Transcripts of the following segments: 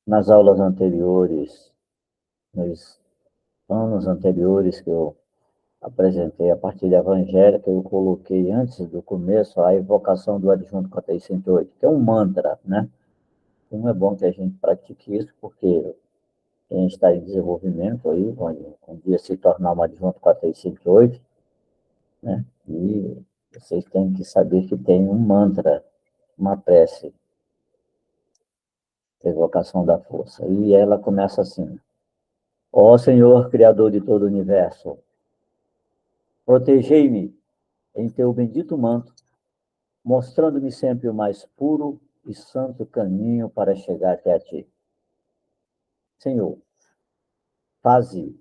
Nas aulas anteriores, nos anos anteriores que eu apresentei a partilha evangélica, eu coloquei antes do começo a evocação do adjunto 408, que é um mantra, né? Então é bom que a gente pratique isso, porque quem está em desenvolvimento aí, vai um dia se tornar um adjunto 408, né? E vocês têm que saber que tem um mantra, uma prece, evocação da força. E ela começa assim: Ó Senhor, Criador de todo o universo, protegei-me em teu bendito manto, mostrando-me sempre o mais puro e santo caminho para chegar até a ti. Senhor, faze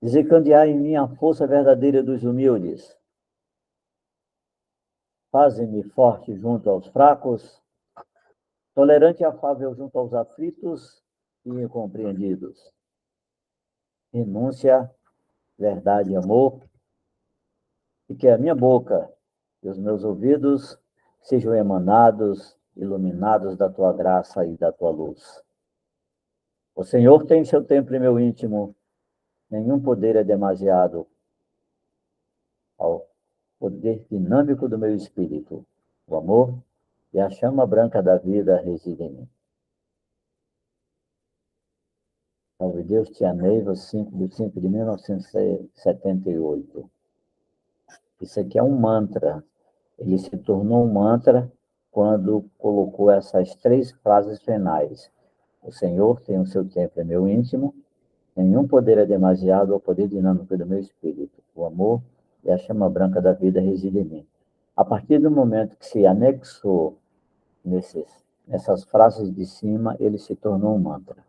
desencadear em mim a força verdadeira dos humildes. Faze-me forte junto aos fracos, tolerante e afável junto aos aflitos e incompreendidos. Renúncia, verdade e amor, e que a minha boca e os meus ouvidos sejam emanados, iluminados da tua graça e da tua luz. O Senhor tem seu templo em meu íntimo, nenhum poder é demasiado ao poder dinâmico do meu espírito. O amor e a chama branca da vida residem em mim. Salve Deus, Tia Neiva, 5 de 5 de 1978. Isso aqui é um mantra. Ele se tornou um mantra quando colocou essas três frases finais. O Senhor tem o seu templo em meu íntimo, nenhum poder é demasiado ao poder dinâmico do meu espírito. O amor e a chama branca da vida residem em mim. A partir do momento que se anexou nessas frases de cima, ele se tornou um mantra.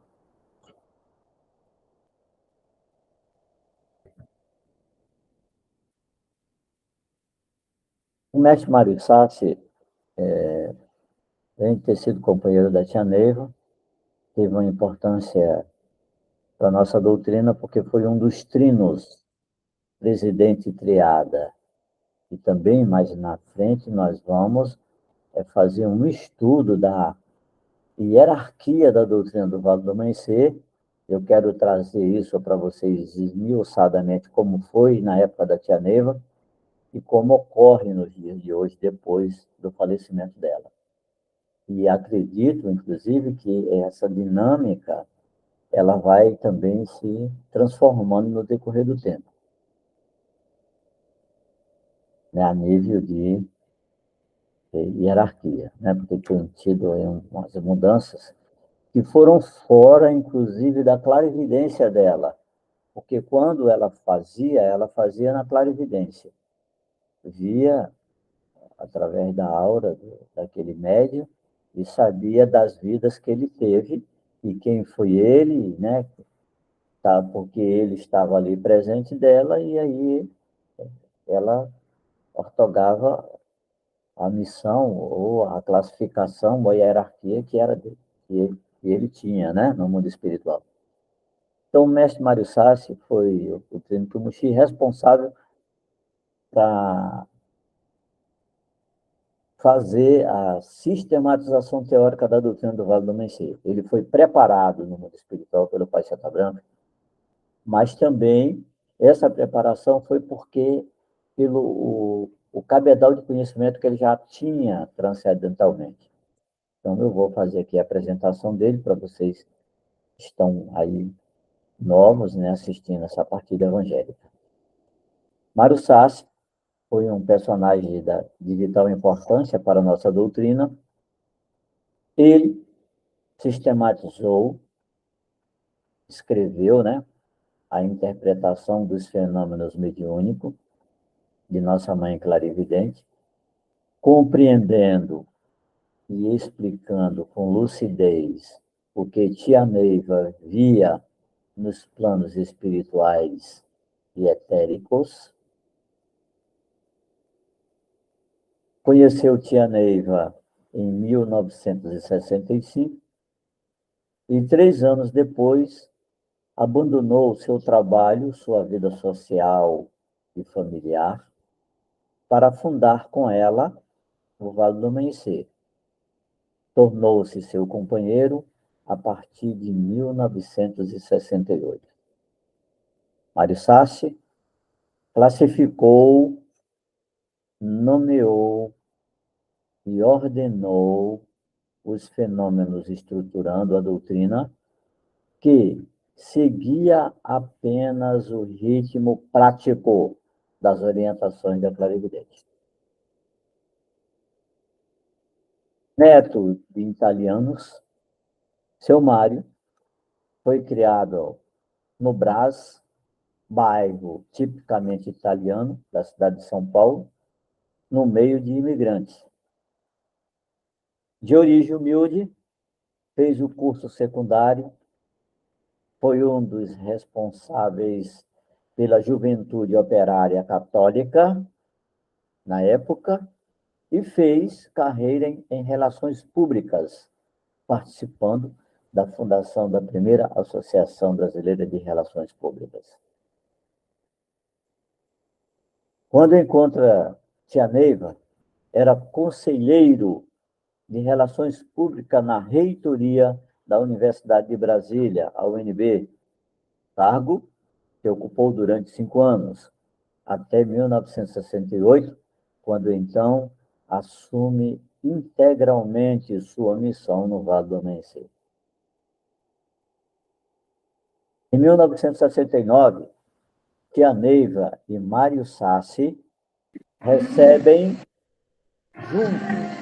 O mestre Mário Sassi, além de ter sido companheiro da Tia Neiva, teve uma importância para a nossa doutrina, porque foi um dos trinos, presidente triada. E também, mais na frente, nós vamos fazer um estudo da hierarquia da doutrina do Vale do Amanhecer. Eu quero trazer isso para vocês esmiuçadamente, como foi na época da Tia Neiva e como ocorre nos dias de hoje, depois do falecimento dela. E acredito, inclusive, que essa dinâmica ela vai também se transformando no decorrer do tempo, né, a nível de hierarquia, né, porque tem tido aí umas mudanças que foram fora, inclusive, da clarividência dela, porque quando ela fazia na clarividência, via através da aura daquele médium e sabia das vidas que ele teve e quem foi ele, né, tá, porque ele estava ali presente dela e aí ela ortogava a missão ou a classificação ou a hierarquia que era que ele tinha, né, no mundo espiritual. Então, o mestre Mário Sassi foi o Trínico Muxi responsável para fazer a sistematização teórica da doutrina do Vale do Amanhecer. Ele foi preparado no mundo espiritual pelo Pai Santa Branca, mas também essa preparação foi porque pelo o cabedal de conhecimento que ele já tinha transcendentalmente. Então, eu vou fazer aqui a apresentação dele para vocês que estão aí novos, né, assistindo essa partilha evangélica. Mário Sassi foi um personagem de vital importância para a nossa doutrina. Ele sistematizou, escreveu, né, a interpretação dos fenômenos mediúnicos de nossa mãe clarividente, compreendendo e explicando com lucidez o que Tia Neiva via nos planos espirituais e etéricos. Conheceu Tia Neiva em 1965 e 3 anos depois abandonou seu trabalho, sua vida social e familiar, para fundar com ela o Vale do Amanhecer. Tornou-se seu companheiro, a partir de 1968. Mário Sassi classificou, nomeou e ordenou os fenômenos estruturando a doutrina que seguia apenas o ritmo prático das orientações da clarividência. Neto de italianos, seu Mário foi criado no Brás, bairro tipicamente italiano da cidade de São Paulo, no meio de imigrantes. De origem humilde, fez o curso secundário, foi um dos responsáveis pela Juventude Operária Católica, na época, e fez carreira em relações públicas, participando da fundação da primeira Associação Brasileira de Relações Públicas. Quando encontra tia Neiva, era conselheiro de Relações Públicas na reitoria da Universidade de Brasília, a UNB, cargo que ocupou durante 5 anos, até 1968, quando então assume integralmente sua missão no Vale do Amanhecer. Em 1969, tia Neiva e Mário Sassi recebem juntos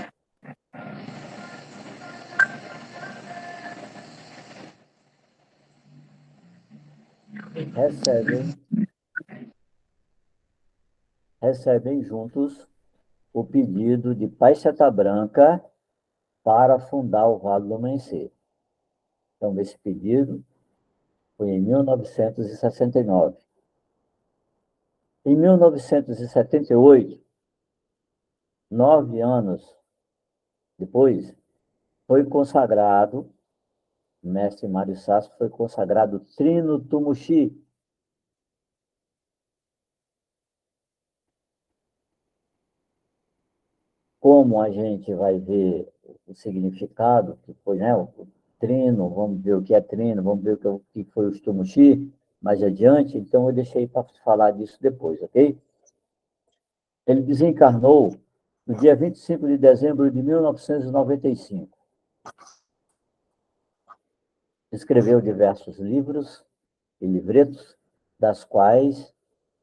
recebem juntos o pedido de Paixeta Branca para fundar o Vale do Amanhecer. Então, esse pedido foi em 1969. Em 1978, 9 anos depois, foi consagrado, o mestre Mário Sassi foi consagrado Trino Tumuxi. Como a gente vai ver o significado, que foi, né, o trino, vamos ver o que é trino, vamos ver o que foi o Tumuxi mais adiante, então eu deixei para falar disso depois, ok? Ele desencarnou no dia 25 de dezembro de 1995. Escreveu diversos livros e livretos, das quais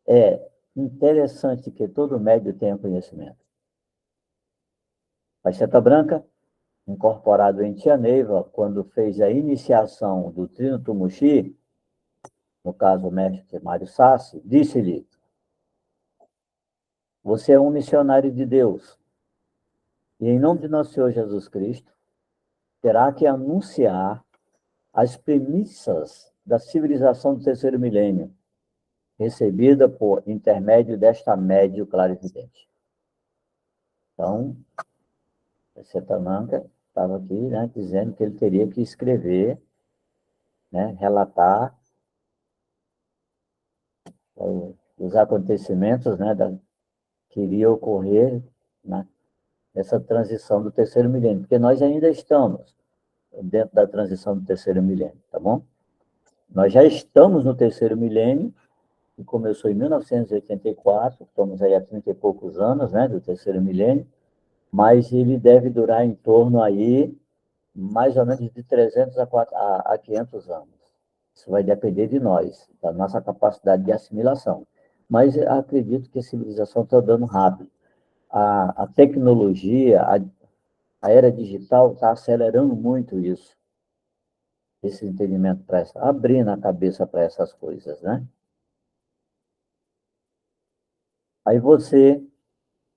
é interessante que todo médio tenha conhecimento. Paixeta Branca, incorporado em Tia Neiva, quando fez a iniciação do Trino Tumuxi, no caso o mestre Mário Sassi, disse-lhe: você é um missionário de Deus, e em nome de nosso Senhor Jesus Cristo, terá que anunciar as premissas da civilização do terceiro milênio, recebida por intermédio desta médio clarividente. Então, Paixeta Branca estava aqui, né, dizendo que ele teria que escrever, né, relatar os acontecimentos, né, que iria ocorrer, né, nessa transição do terceiro milênio, porque nós ainda estamos dentro da transição do terceiro milênio, tá bom? Nós já estamos no terceiro milênio, que começou em 1984, estamos aí há 30 e poucos anos, né, do terceiro milênio, mas ele deve durar em torno aí, mais ou menos de 300 a 500 anos. Isso vai depender de nós, da nossa capacidade de assimilação. Mas acredito que a civilização está andando rápido. A tecnologia, a era digital está acelerando muito isso, esse entendimento, abrindo a cabeça para essas coisas, né? Aí você,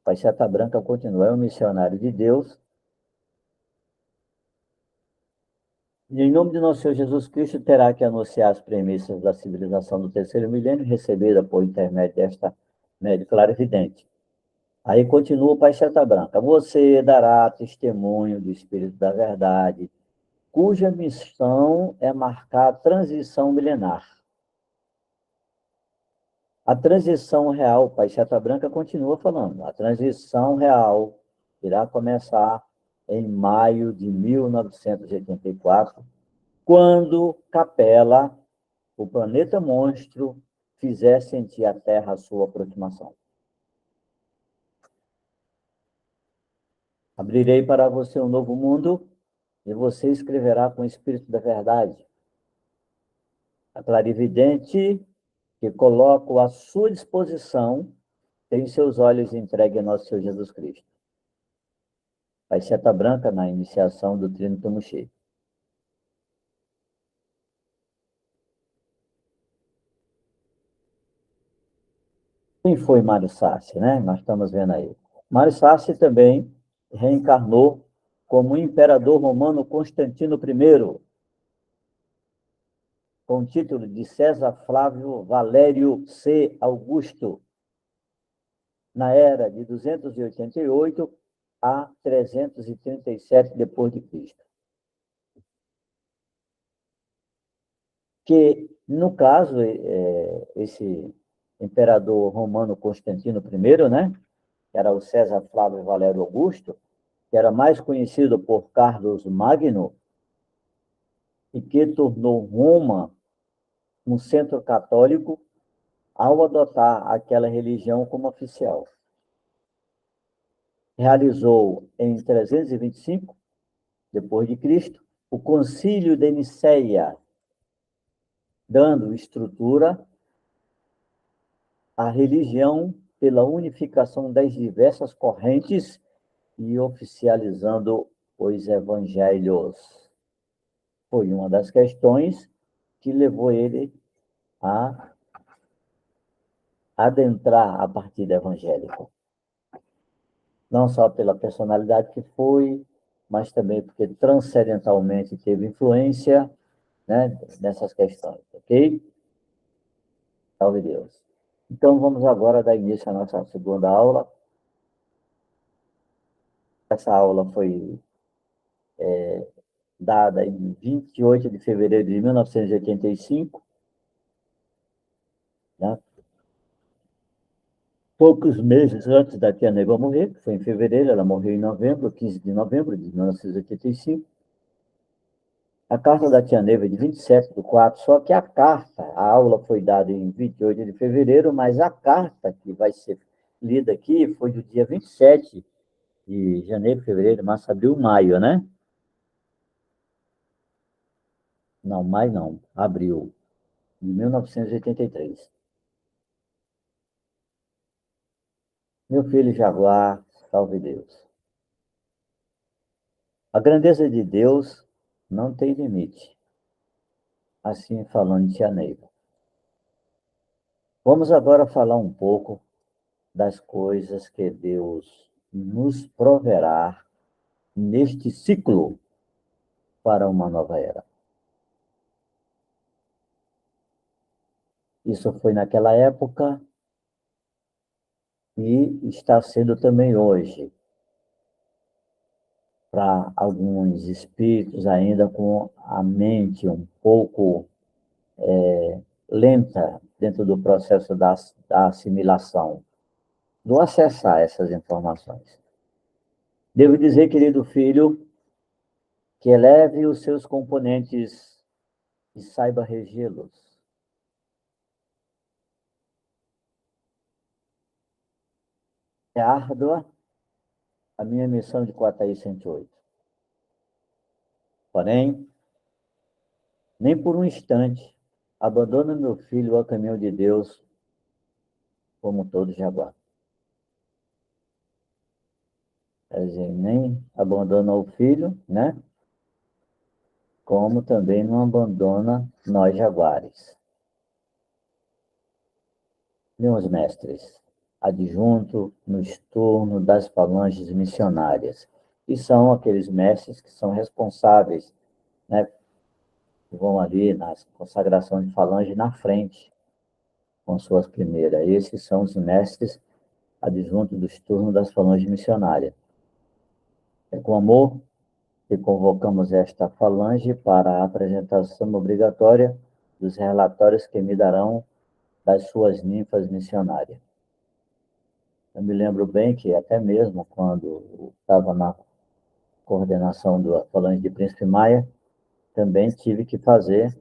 Paixeta Branca, continua, é um missionário de Deus, e em nome de nosso Senhor Jesus Cristo terá que anunciar as premissas da civilização do terceiro milênio, recebida por intermédio desta médio clarividente. Aí continua o Paixeta Branca. Você dará testemunho do Espírito da Verdade, cuja missão é marcar a transição milenar. A transição real, Paixeta Branca continua falando, a transição real irá começar em maio de 1984, quando Capela, o planeta monstro, fizer sentir a Terra a sua aproximação. Abrirei para você um novo mundo e você escreverá com o Espírito da Verdade. A clarividente que coloco à sua disposição tem seus olhos entregues a nosso Senhor Jesus Cristo. Faz seta branca na iniciação do Trino Tamuxi. Quem foi Mário Sassi, né? Nós estamos vendo aí. Mário Sassi também reencarnou como imperador romano Constantino I, com o título de César Flávio Valério C. Augusto, na era de 288 a 337 depois de Cristo. Que, no caso, esse imperador romano Constantino I, né, que era o César Flávio Valério Augusto, que era mais conhecido por Carlos Magno, e que tornou Roma um centro católico ao adotar aquela religião como oficial. Realizou em 325 depois de Cristo o Concílio de Nicéia, dando estrutura à religião pela unificação das diversas correntes e oficializando os evangelhos. Foi uma das questões que levou ele a adentrar a partida evangélica. Não só pela personalidade que foi, mas também porque transcendentalmente teve influência, né, nessas questões, ok? Salve Deus. Então, vamos agora dar início à nossa segunda aula. Essa aula foi dada em 28 de fevereiro de 1985, né? Poucos meses antes da tia Neiva morrer, que foi em fevereiro, ela morreu em novembro, 15 de novembro de 1985. A carta da tia Neiva é de 27/4, só que a aula foi dada em 28 de fevereiro, mas a carta que vai ser lida aqui foi do dia 27 de janeiro, fevereiro, março, abril, maio, né? Não, maio não, abril, de 1983. Meu filho Jaguar, salve Deus. A grandeza de Deus não tem limite. Assim falando de tia Neiva. Vamos agora falar um pouco das coisas que Deus nos proverá neste ciclo para uma nova era. Isso foi naquela época e está sendo também hoje, para alguns espíritos ainda com a mente um pouco lenta dentro do processo da assimilação, do acessar essas informações. Devo dizer, querido filho, que eleve os seus componentes e saiba regê-los. É árdua a minha missão de Quataí 108. Porém, nem por um instante abandono meu filho ao caminho de Deus, como todo jaguar. Quer dizer, nem abandona o filho, né? Como também não abandona nós jaguares. Meus mestres, adjunto no estorno das falanges missionárias, e são aqueles mestres que são responsáveis, né? Que vão ali na consagração de falange na frente, com suas primeiras. Esses são os mestres adjuntos do estorno das falanges missionárias. É com amor que convocamos esta falange para a apresentação obrigatória dos relatórios que me darão das suas ninfas missionárias. Eu me lembro bem que até mesmo quando estava na coordenação da falange de Príncipe Maia, também tive que fazer,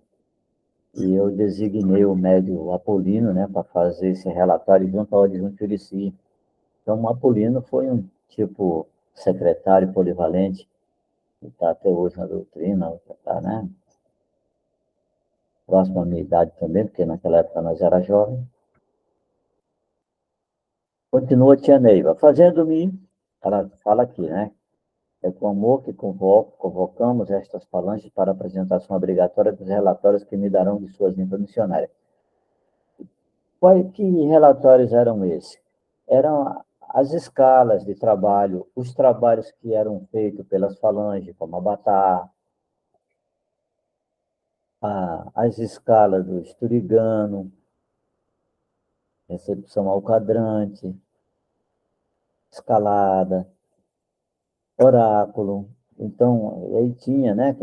e eu designei o médio Apolino, né, para fazer esse relatório junto ao adjunto Jurici. Então, o Apolino foi um tipo secretário polivalente, que está até hoje na doutrina, está, né, próximo à minha idade também, porque naquela época nós era jovem. Continua a tia Neiva, fazendo-me, ela fala aqui, né? É com amor que convocamos estas falanges para a apresentação obrigatória dos relatórios que me darão de suas línguas missionárias. Que relatórios eram esses? Eram as escalas de trabalho, os trabalhos que eram feitos pelas falanges, como a Batá, as escalas do Esturigano, recepção ao quadrante, escalada, oráculo. Então, aí tinha, né,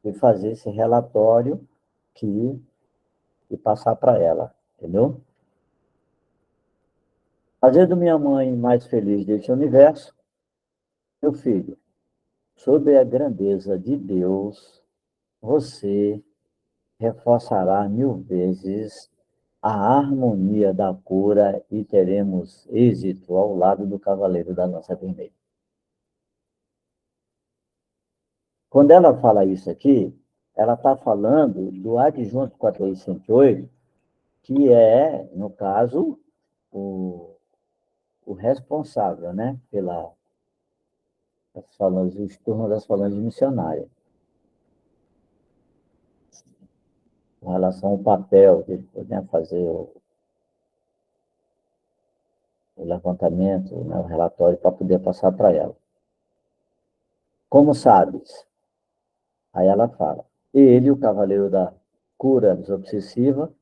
que fazer esse relatório e passar para ela, entendeu? Fazendo minha mãe mais feliz deste universo, meu filho, sob a grandeza de Deus, você reforçará 1000 vezes a harmonia da cura e teremos êxito ao lado do cavaleiro da lança vermelha. Quando ela fala isso aqui, ela está falando do adjunto 408, que é, no caso, o responsável, né, os turnos das falanges missionárias, com relação ao papel de poder fazer o levantamento, né, o relatório, para poder passar para ela. Como sabes? Aí ela fala, ele, o cavaleiro da cura desobsessiva,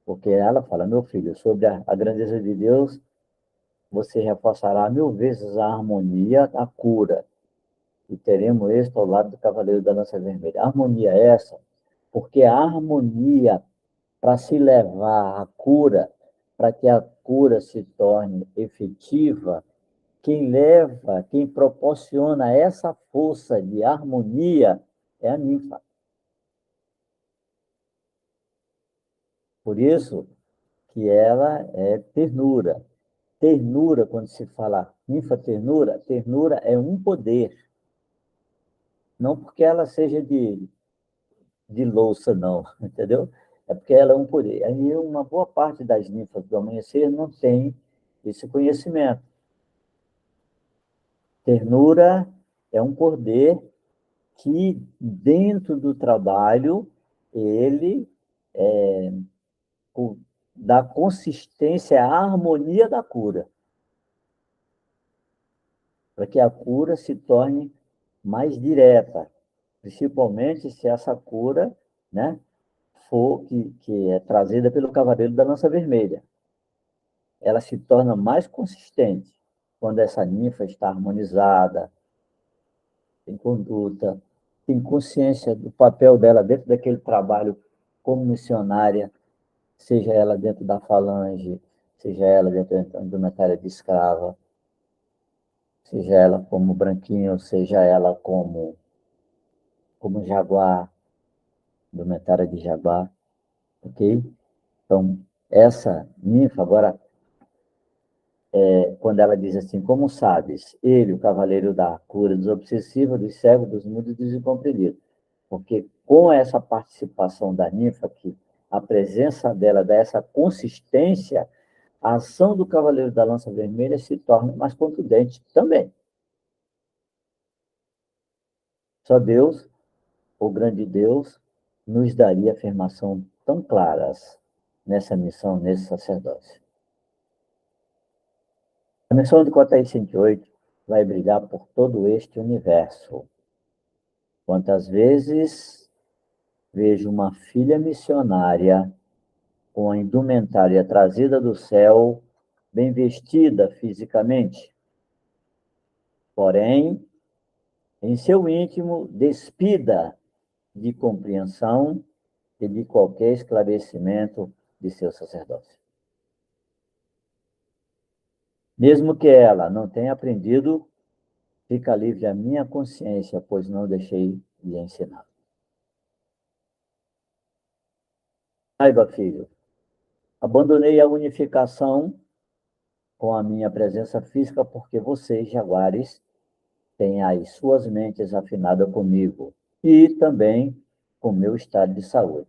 porque ela fala, meu filho, sobre a grandeza de Deus, você reforçará 1000 vezes a harmonia, a cura, e teremos êxito ao lado do cavaleiro da lança vermelha. A harmonia é essa, porque a harmonia, para se levar à cura, para que a cura se torne efetiva, quem leva, quem proporciona essa força de harmonia é a ninfa. Por isso que ela é ternura. Ternura, quando se fala ninfa ternura, ternura é um poder. Não porque ela seja de louça, não, entendeu? É porque ela é um poder. Aí uma boa parte das ninfas do amanhecer não tem esse conhecimento. Ternura é um poder que, dentro do trabalho, ele dá consistência à harmonia da cura, para que a cura se torne mais direta, principalmente se essa cura, né, for que é trazida pelo cavaleiro da lança vermelha. Ela se torna mais consistente quando essa ninfa está harmonizada, tem conduta, tem consciência do papel dela dentro daquele trabalho como missionária, seja ela dentro da falange, seja ela dentro da indumentária de escrava, seja ela como branquinho, seja ela como jaguar, indumentária de jaguar, ok? Então, essa ninfa, agora, quando ela diz assim, como sabes, ele, o cavaleiro da cura dos obsessivos, dos cegos, dos mudos e dos incompreendidos. Porque com essa participação da ninfa, que a presença dela dá essa consistência, a ação do cavaleiro da lança vermelha se torna mais contundente também. Só Deus, o grande Deus, nos daria afirmação tão claras nessa missão, nesse sacerdócio. A missão de 408 vai brigar por todo este universo. Quantas vezes vejo uma filha missionária com a indumentária trazida do céu, bem vestida fisicamente, porém, em seu íntimo, despida de compreensão e de qualquer esclarecimento de seu sacerdócio. Mesmo que ela não tenha aprendido, fica livre a minha consciência, pois não deixei de ensinar. Saiba, filho, abandonei a unificação com a minha presença física porque vocês, jaguares, têm as suas mentes afinadas comigo e também com o meu estado de saúde.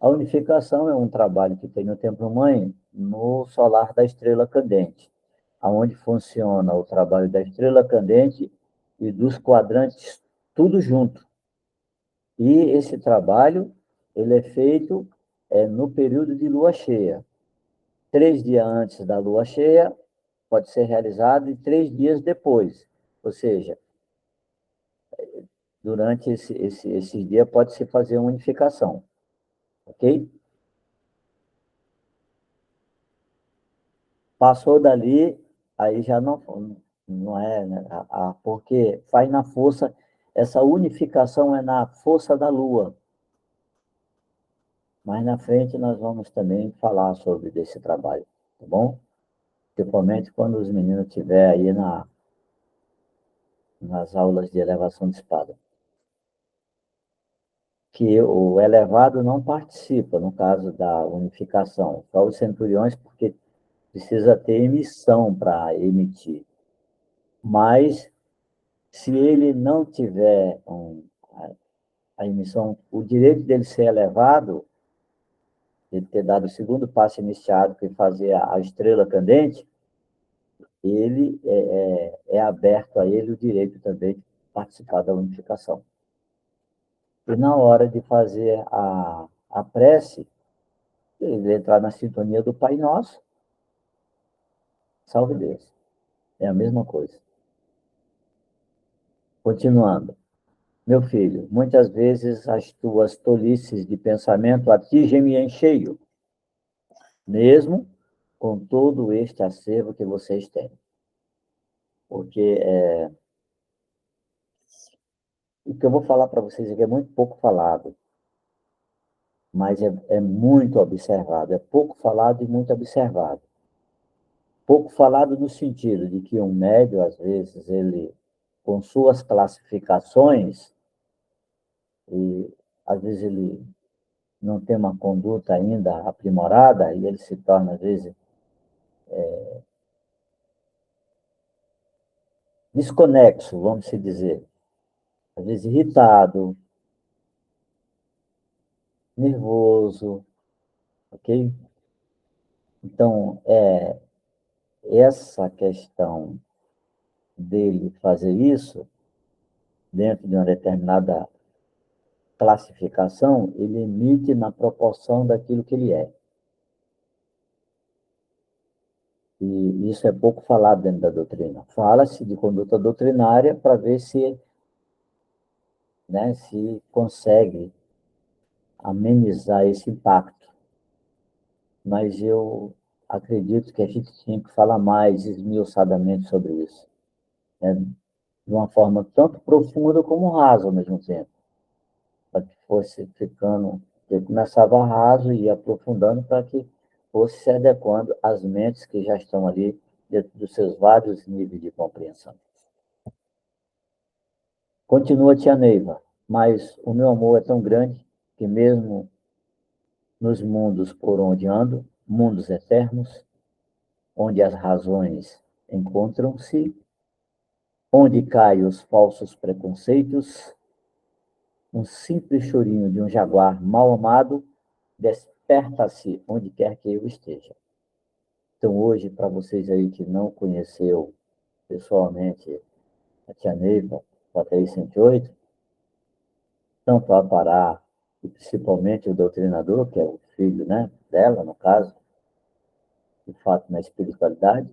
A unificação é um trabalho que tem no Templo-Mãe, no solar da estrela candente, aonde funciona o trabalho da estrela candente e dos quadrantes, tudo junto. E esse trabalho ele é feito no período de lua cheia. 3 dias antes da lua cheia, pode ser realizado e 3 dias depois. Ou seja, durante esse dia pode-se fazer uma unificação. Ok? Passou dali, aí já não é, né? Porque faz na força, essa unificação é na força da lua. Mais na frente nós vamos também falar sobre desse trabalho, tá bom? Principalmente quando os meninos estiverem aí nas aulas de elevação de espada. Que o elevado não participa, no caso da unificação, só os centuriões, porque precisa ter emissão para emitir. Mas, se ele não tiver a emissão, o direito dele ser elevado, de ter dado o segundo passo iniciado, que fazer a estrela candente, ele é aberto a ele o direito também de participar da unificação. E na hora de fazer a prece, ele entrar na sintonia do Pai Nosso, salve Deus. É a mesma coisa. Continuando. Meu filho, muitas vezes as tuas tolices de pensamento atingem-me em cheio, mesmo com todo este acervo que vocês têm. Porque o que eu vou falar para vocês aqui é muito pouco falado, mas é muito observado. É pouco falado e muito observado. Pouco falado no sentido de que um médio, às vezes, ele, com suas classificações, e às vezes ele não tem uma conduta ainda aprimorada, e ele se torna, às vezes, desconexo, vamos se dizer. Às vezes irritado, nervoso, ok? Então, essa questão dele fazer isso, dentro de uma determinada classificação, ele emite na proporção daquilo que ele é. E isso é pouco falado dentro da doutrina. Fala-se de conduta doutrinária para ver se consegue amenizar esse impacto. Mas eu acredito que a gente tinha que falar mais esmiuçadamente sobre isso, né? De uma forma tanto profunda como rasa ao mesmo tempo, para que fosse ficando, eu começava raso e ia aprofundando para que fosse se adequando às mentes que já estão ali dentro dos seus vários níveis de compreensão. Continua, tia Neiva, mas o meu amor é tão grande que mesmo nos mundos por onde ando, mundos eternos, onde as razões encontram-se, onde caem os falsos preconceitos, um simples chorinho de um jaguar mal amado desperta-se onde quer que eu esteja. Então, hoje, para vocês aí que não conheceu pessoalmente a tia Neiva, da TI 108, tanto a Pará, e principalmente o doutrinador, que é o filho, né, dela, no caso, de fato, na espiritualidade,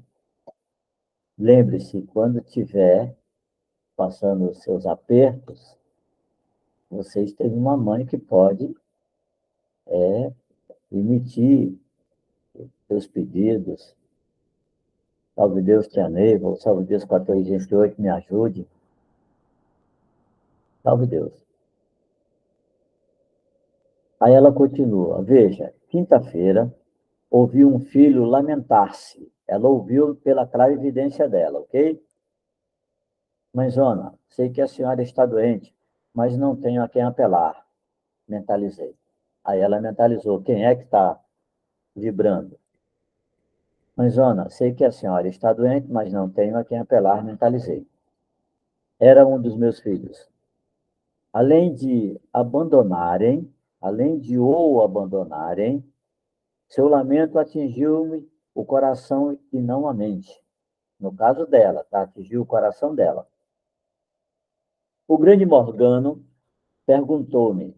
lembre-se, quando tiver passando os seus apertos, vocês têm uma mãe que pode emitir seus pedidos. Salve Deus, tia Neiva, salve Deus 1408, me ajude. Salve Deus. Aí ela continua, veja, quinta-feira, ouvi um filho lamentar-se. Ela ouviu pela clarividência dela, ok? Mãezona, sei que a senhora está doente, mas não tenho a quem apelar. Mentalizei. Aí ela mentalizou, quem é que está vibrando? Mãezona, sei que a senhora está doente, mas não tenho a quem apelar, mentalizei. Era um dos meus filhos. Além de abandonarem, além de o abandonarem, seu lamento atingiu-me o coração e não a mente. No caso dela, tá? Atingiu o coração dela. O grande Morgano perguntou-me,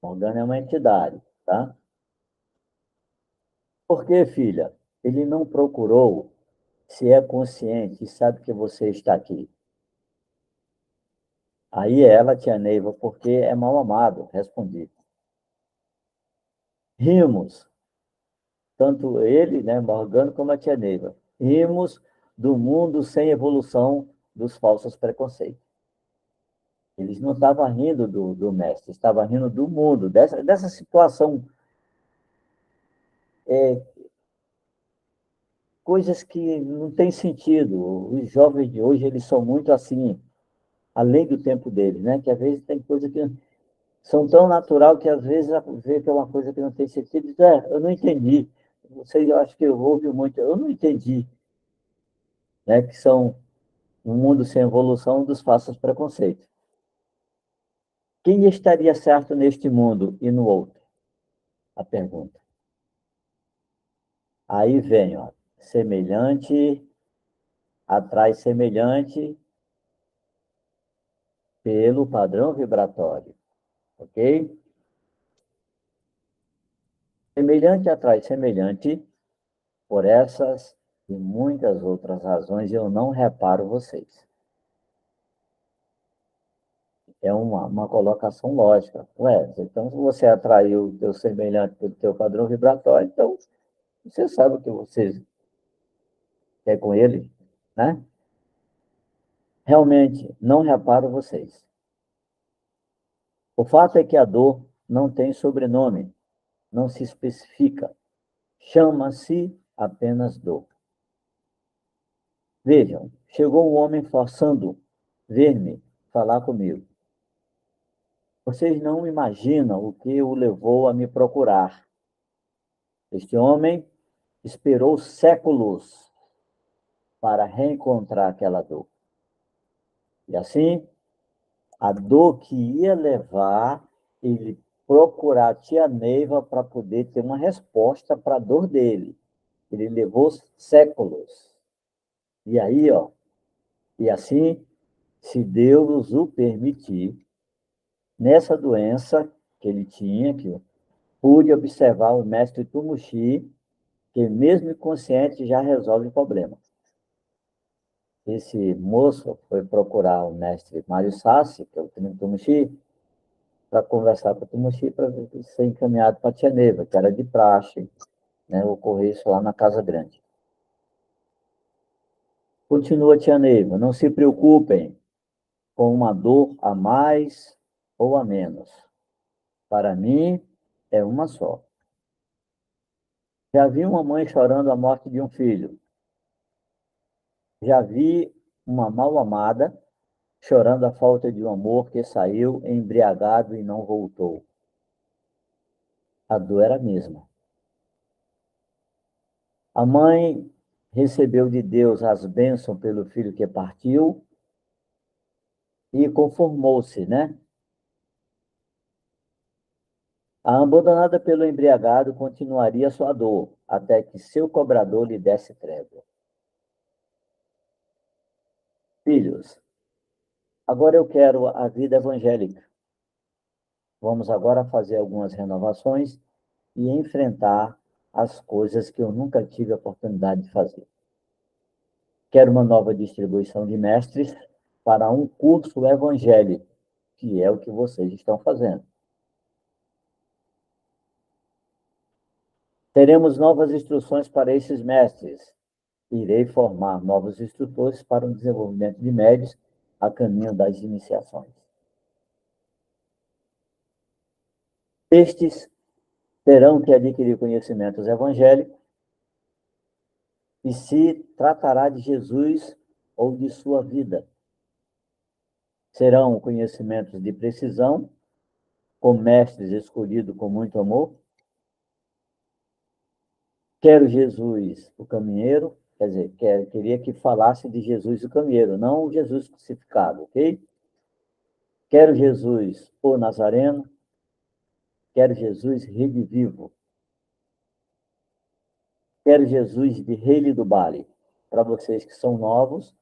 Morgano é uma entidade, tá? Por que, filha? Ele não procurou se é consciente e sabe que você está aqui. Aí ela, tia Neiva, porque é mal amado, respondi. Rimos, tanto ele, né, Morgano, como a tia Neiva. Rimos do mundo sem evolução dos falsos preconceitos. Eles não estavam rindo do mestre, estavam rindo do mundo, dessa situação. É, coisas que não têm sentido. Os jovens de hoje, eles são muito assim, além do tempo deles, né? Que às vezes tem coisa que são tão natural que às vezes vê que é uma coisa que não tem sentido. Diz, eu não entendi. Vocês, eu acho que eu ouvi muito, eu não entendi, né? Que são um mundo sem evolução dos falsos preconceitos. Quem estaria certo neste mundo e no outro? A pergunta. Aí vem, ó, semelhante atrai semelhante pelo padrão vibratório, ok? Semelhante atrai semelhante, por essas e muitas outras razões eu não reparo vocês. É uma colocação lógica. Ué, então, se você atraiu o teu semelhante pelo teu padrão vibratório, então você sabe o que você quer com ele, né? Realmente, não reparo vocês. O fato é que a dor não tem sobrenome, não se especifica. Chama-se apenas dor. Vejam, chegou um homem forçando ver-me, falar comigo. Vocês não imaginam o que o levou a me procurar. Este homem esperou séculos para reencontrar aquela dor. E assim, a dor que ia levar ele procurar a tia Neiva para poder ter uma resposta para a dor dele. Ele levou séculos. E aí, ó, e assim, se Deus o permitir, nessa doença que ele tinha, que eu pude observar o mestre Tumushi, que mesmo inconsciente já resolve o problema. Esse moço foi procurar o mestre Mário Sassi, que é o Tumushi, para conversar com o Tumushi para ser encaminhado para a Tia Neiva, que era de praxe, né, ocorrer isso lá na Casa Grande. Continua a Tia Neiva, não se preocupem com uma dor a mais ou a menos. Para mim, é uma só. Já vi uma mãe chorando a morte de um filho. Já vi uma mal-amada chorando a falta de um amor que saiu embriagado e não voltou. A dor era a mesma. A mãe recebeu de Deus as bênçãos pelo filho que partiu e conformou-se, né? A abandonada pelo embriagado continuaria sua dor, até que seu cobrador lhe desse trégua. Filhos, agora eu quero a vida evangélica. Vamos agora fazer algumas renovações e enfrentar as coisas que eu nunca tive a oportunidade de fazer. Quero uma nova distribuição de mestres para um curso evangélico, que é o que vocês estão fazendo. Teremos novas instruções para esses mestres. Irei formar novos instrutores para o desenvolvimento de médios a caminho das iniciações. Estes terão que adquirir conhecimentos evangélicos e se tratará de Jesus ou de sua vida. Serão conhecimentos de precisão com mestres escolhidos com muito amor. Quero Jesus, o caminheiro, quer dizer, queria que falasse de Jesus, o caminheiro, não o Jesus crucificado, ok? Quero Jesus, o Nazareno, quero Jesus redivivo, quero Jesus de Rei do Bale. Para vocês que são novos,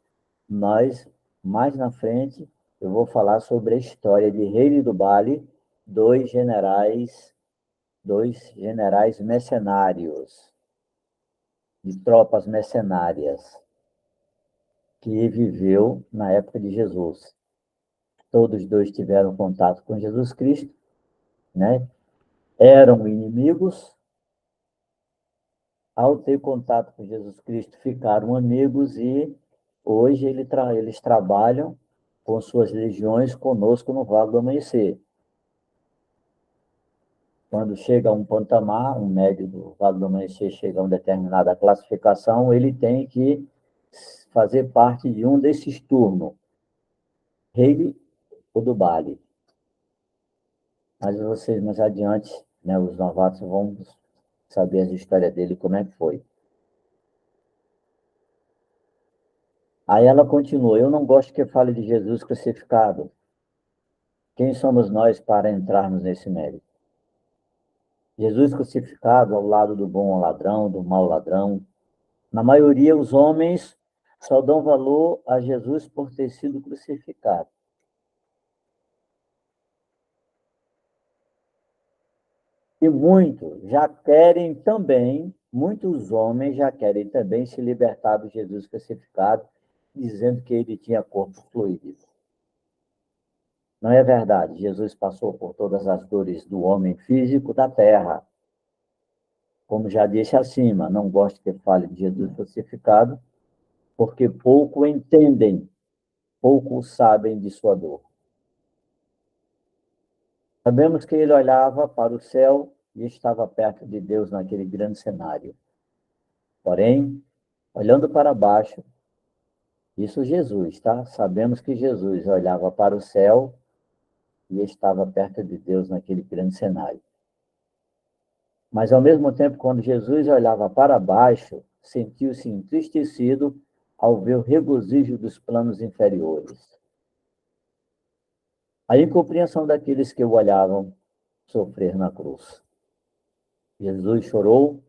nós, mais na frente, eu vou falar sobre a história de Rei do Bale, dois generais mercenários, de tropas mercenárias, que viveu na época de Jesus. Todos dois tiveram contato com Jesus Cristo, né? Eram inimigos. Ao ter contato com Jesus Cristo, ficaram amigos e hoje eles trabalham com suas legiões conosco no Vale do Amanhecer. Quando chega a um patamar, um médio do Vale do Amanhecer chega a uma determinada classificação, ele tem que fazer parte de um desses turnos, Rei ou do Bale. Mas vocês, mais adiante, né, os novatos vão saber a história dele, como é que foi. Aí ela continua, eu não gosto que fale de Jesus crucificado. Quem somos nós para entrarmos nesse mérito? Jesus crucificado ao lado do bom ladrão, do mau ladrão. Na maioria, os homens só dão valor a Jesus por ter sido crucificado. E muitos homens já querem também se libertar do Jesus crucificado, dizendo que ele tinha corpo fluido. Não é verdade. Jesus passou por todas as dores do homem físico da terra. Como já disse acima, não gosto que fale de Jesus crucificado, porque pouco entendem, pouco sabem de sua dor. Sabemos que ele olhava para o céu e estava perto de Deus naquele grande cenário. Porém, olhando para baixo, isso Jesus, tá? Sabemos que Jesus olhava para o céu e estava perto de Deus naquele grande cenário. Mas, ao mesmo tempo, quando Jesus olhava para baixo, sentiu-se entristecido ao ver o regozijo dos planos inferiores. A incompreensão daqueles que o olhavam sofrer na cruz. Jesus chorou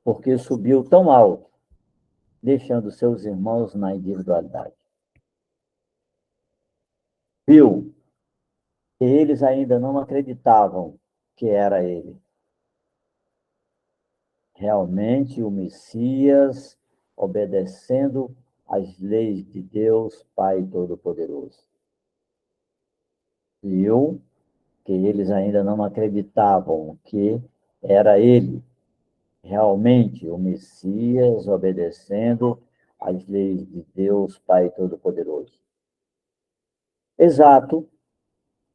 porque subiu tão alto, deixando seus irmãos na individualidade. Viu que eles ainda não acreditavam que era ele. Realmente o Messias, obedecendo às leis de Deus, Pai Todo-Poderoso. Viu que eles ainda não acreditavam que era ele, realmente o Messias, obedecendo às leis de Deus, Pai Todo-Poderoso. Exato,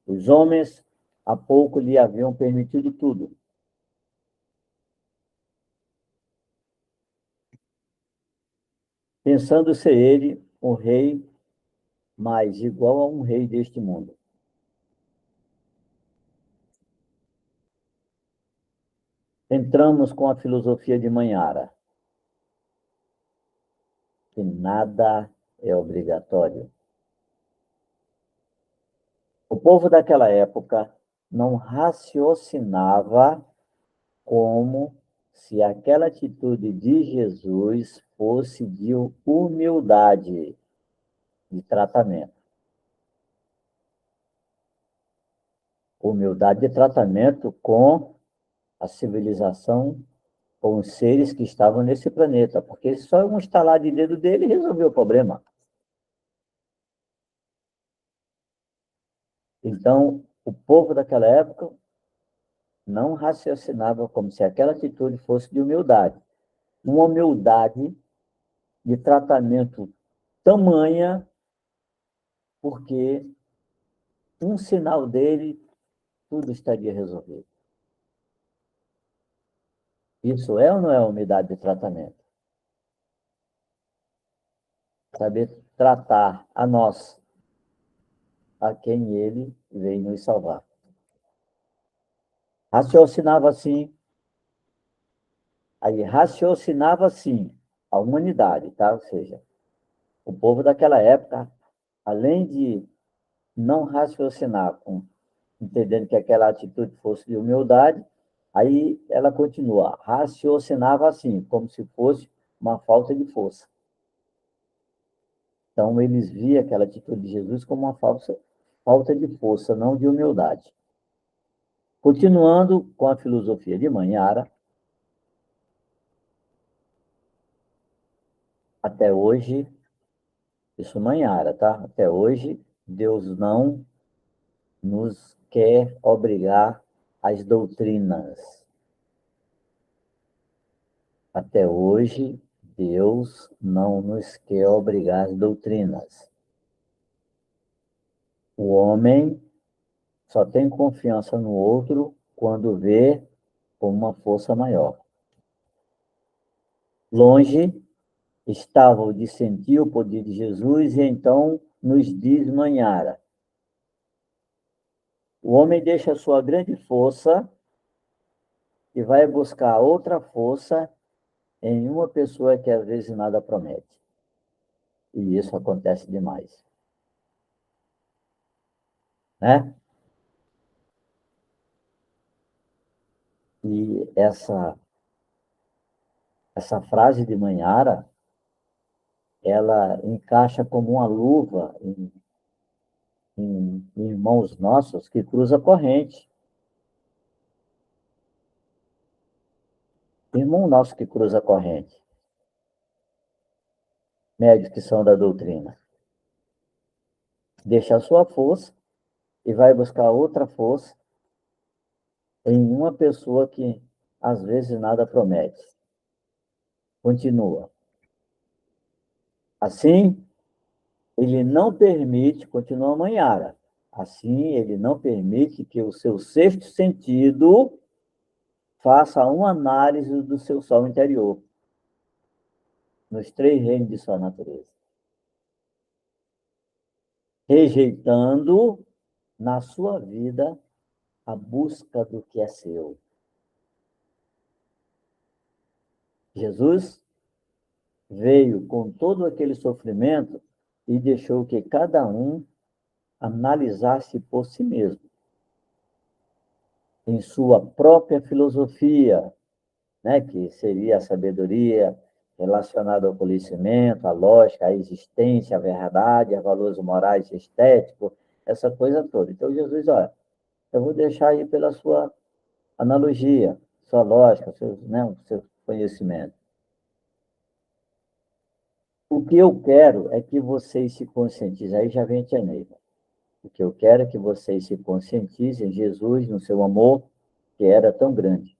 os homens há pouco lhe haviam permitido tudo. Pensando ser ele um rei, mas igual a um rei deste mundo. Entramos com a filosofia de Manhara, que nada é obrigatório. O povo daquela época não raciocinava como se aquela atitude de Jesus fosse de humildade de tratamento. Humildade de tratamento com a civilização, com os seres que estavam nesse planeta, porque só um estalar de dedo dele resolveu o problema. Então, o povo daquela época não raciocinava como se aquela atitude fosse de humildade. Uma humildade de tratamento tamanha, porque um sinal dele, tudo estaria resolvido. Isso é ou não é humildade de tratamento? Saber tratar a nós, a quem ele veio nos salvar. Raciocinava assim, a humanidade, tá? Ou seja, o povo daquela época, além de não raciocinar, entendendo que aquela atitude fosse de humildade, aí ela continua, raciocinava assim, como se fosse uma falta de força. Então, eles viam aquela atitude de Jesus como uma falta de força, não de humildade. Continuando com a filosofia de Manhara, até hoje, isso Manhara, tá? Até hoje, Deus não nos quer obrigar às doutrinas. Até hoje, Deus não nos quer obrigar às doutrinas. O homem só tem confiança no outro quando vê como uma força maior. Longe estava de sentir o poder de Jesus, e então nos diz Manhara: o homem deixa a sua grande força e vai buscar outra força em uma pessoa que às vezes nada promete. E isso acontece demais, né? E essa frase de Manhara, ela encaixa como uma luva em irmãos nossos que cruza a corrente. Irmão nosso que cruza a corrente, médios que são da doutrina. Deixa a sua força e vai buscar outra força em uma pessoa que às vezes nada promete. Continua. Assim, ele não permite, continua Manhara, assim ele não permite que o seu sexto sentido faça uma análise do seu sol interior, nos três reinos de sua natureza, rejeitando na sua vida a busca do que é seu. Jesus veio com todo aquele sofrimento e deixou que cada um analisasse por si mesmo, em sua própria filosofia, né, que seria a sabedoria relacionada ao conhecimento, à lógica, à existência, à verdade, a valores morais e estéticos, essa coisa toda. Então, Jesus, olha, eu vou deixar aí pela sua analogia, sua lógica, seu conhecimento. O que eu quero é que vocês se conscientizem. Aí já vem a Tia Neiva. O que eu quero é que vocês se conscientizem em Jesus, no seu amor, que era tão grande.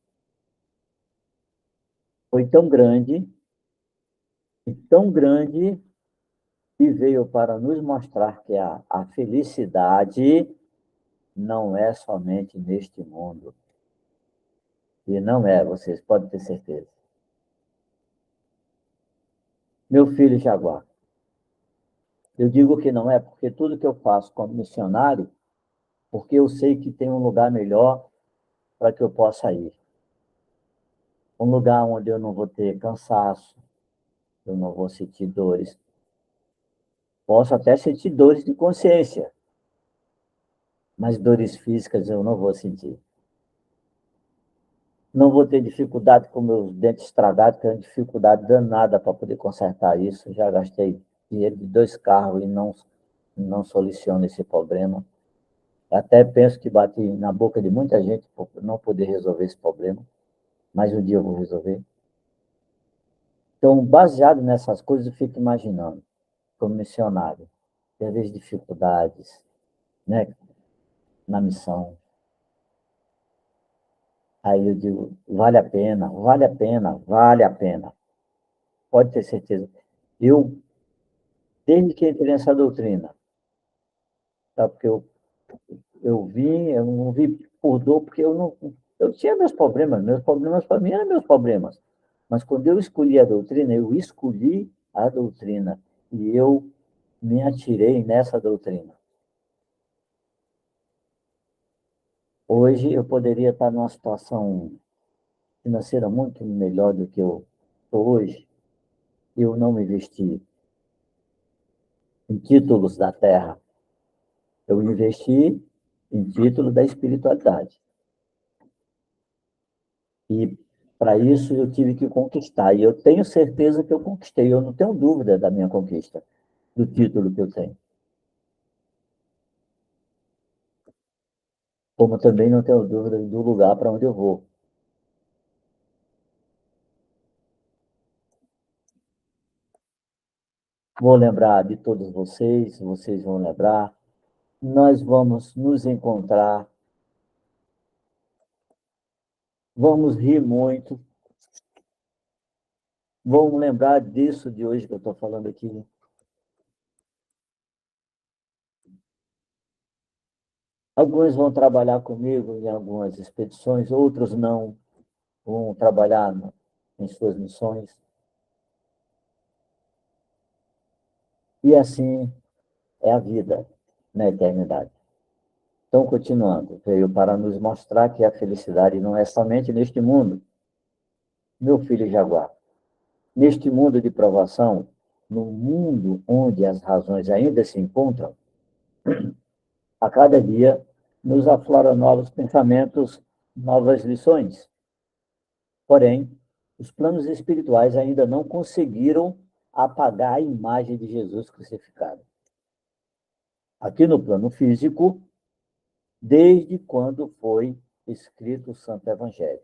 Foi tão grande, e veio para nos mostrar que a felicidade não é somente neste mundo. E não é, vocês podem ter certeza. Meu filho Jaguar, eu digo que não é porque tudo que eu faço como missionário, porque eu sei que tem um lugar melhor para que eu possa ir. Um lugar onde eu não vou ter cansaço, eu não vou sentir dores. Posso até sentir dores de consciência, mas dores físicas eu não vou sentir. Não vou ter dificuldade com meus dentes estragados, que é uma dificuldade danada para poder consertar isso. Já gastei dinheiro de 2 carros e não soluciono esse problema. Até penso que bati na boca de muita gente por não poder resolver esse problema, mas um dia eu vou resolver. Então, baseado nessas coisas, eu fico imaginando, como missionário, às vezes dificuldades, né, na missão. Aí eu digo, vale a pena, vale a pena, vale a pena. Pode ter certeza. Eu, desde que entrei nessa doutrina, tá? Porque eu não vi por dor, porque eu tinha meus problemas para mim eram meus problemas. Mas quando eu escolhi a doutrina, eu escolhi a doutrina e eu me atirei nessa doutrina. Hoje eu poderia estar numa situação financeira muito melhor do que eu estou hoje. Eu não investi em títulos da terra. Eu investi em título da espiritualidade. E para isso eu tive que conquistar. E eu tenho certeza que eu conquistei. Eu não tenho dúvida da minha conquista, do título que eu tenho. Como também não tenho dúvida do lugar para onde eu vou. Vou lembrar de todos vocês, vocês vão lembrar. Nós vamos nos encontrar, vamos rir muito, vamos lembrar disso de hoje que eu estou falando aqui. Alguns vão trabalhar comigo em algumas expedições, outros não, vão trabalhar em suas missões. E assim é a vida na eternidade. Então, continuando, veio para nos mostrar que a felicidade não é somente neste mundo, meu filho Jaguar. Neste mundo de provação, no mundo onde as razões ainda se encontram, a cada dia nos afloram novos pensamentos, novas lições. Porém, os planos espirituais ainda não conseguiram apagar a imagem de Jesus crucificado. Aqui no plano físico, desde quando foi escrito o Santo Evangelho.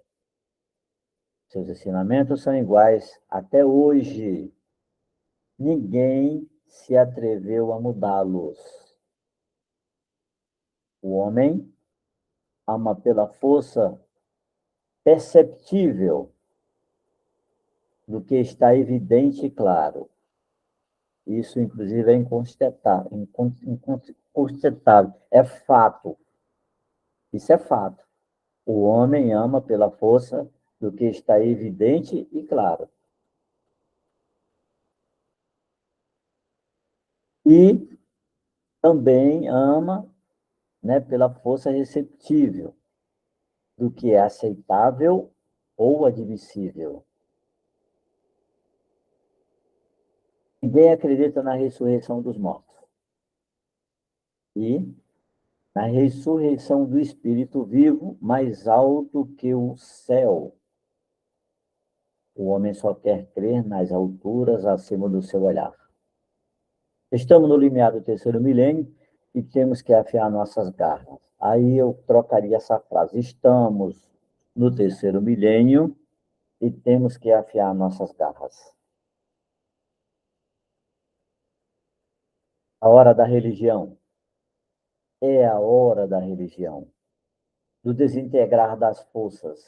Seus ensinamentos são iguais até hoje. Ninguém se atreveu a mudá-los. O homem ama pela força perceptível do que está evidente e claro. Isso, inclusive, é incontestável. É fato. Isso é fato. O homem ama pela força do que está evidente e claro. E também ama, né, pela força receptível do que é aceitável ou admissível. Ninguém acredita na ressurreição dos mortos. E na ressurreição do espírito vivo mais alto que o céu. O homem só quer crer nas alturas acima do seu olhar. Estamos no limiar do terceiro milênio e temos que afiar nossas garras. Aí eu trocaria essa frase. Estamos no terceiro milênio e temos que afiar nossas garras. A hora da religião. É a hora da religião, do desintegrar das forças.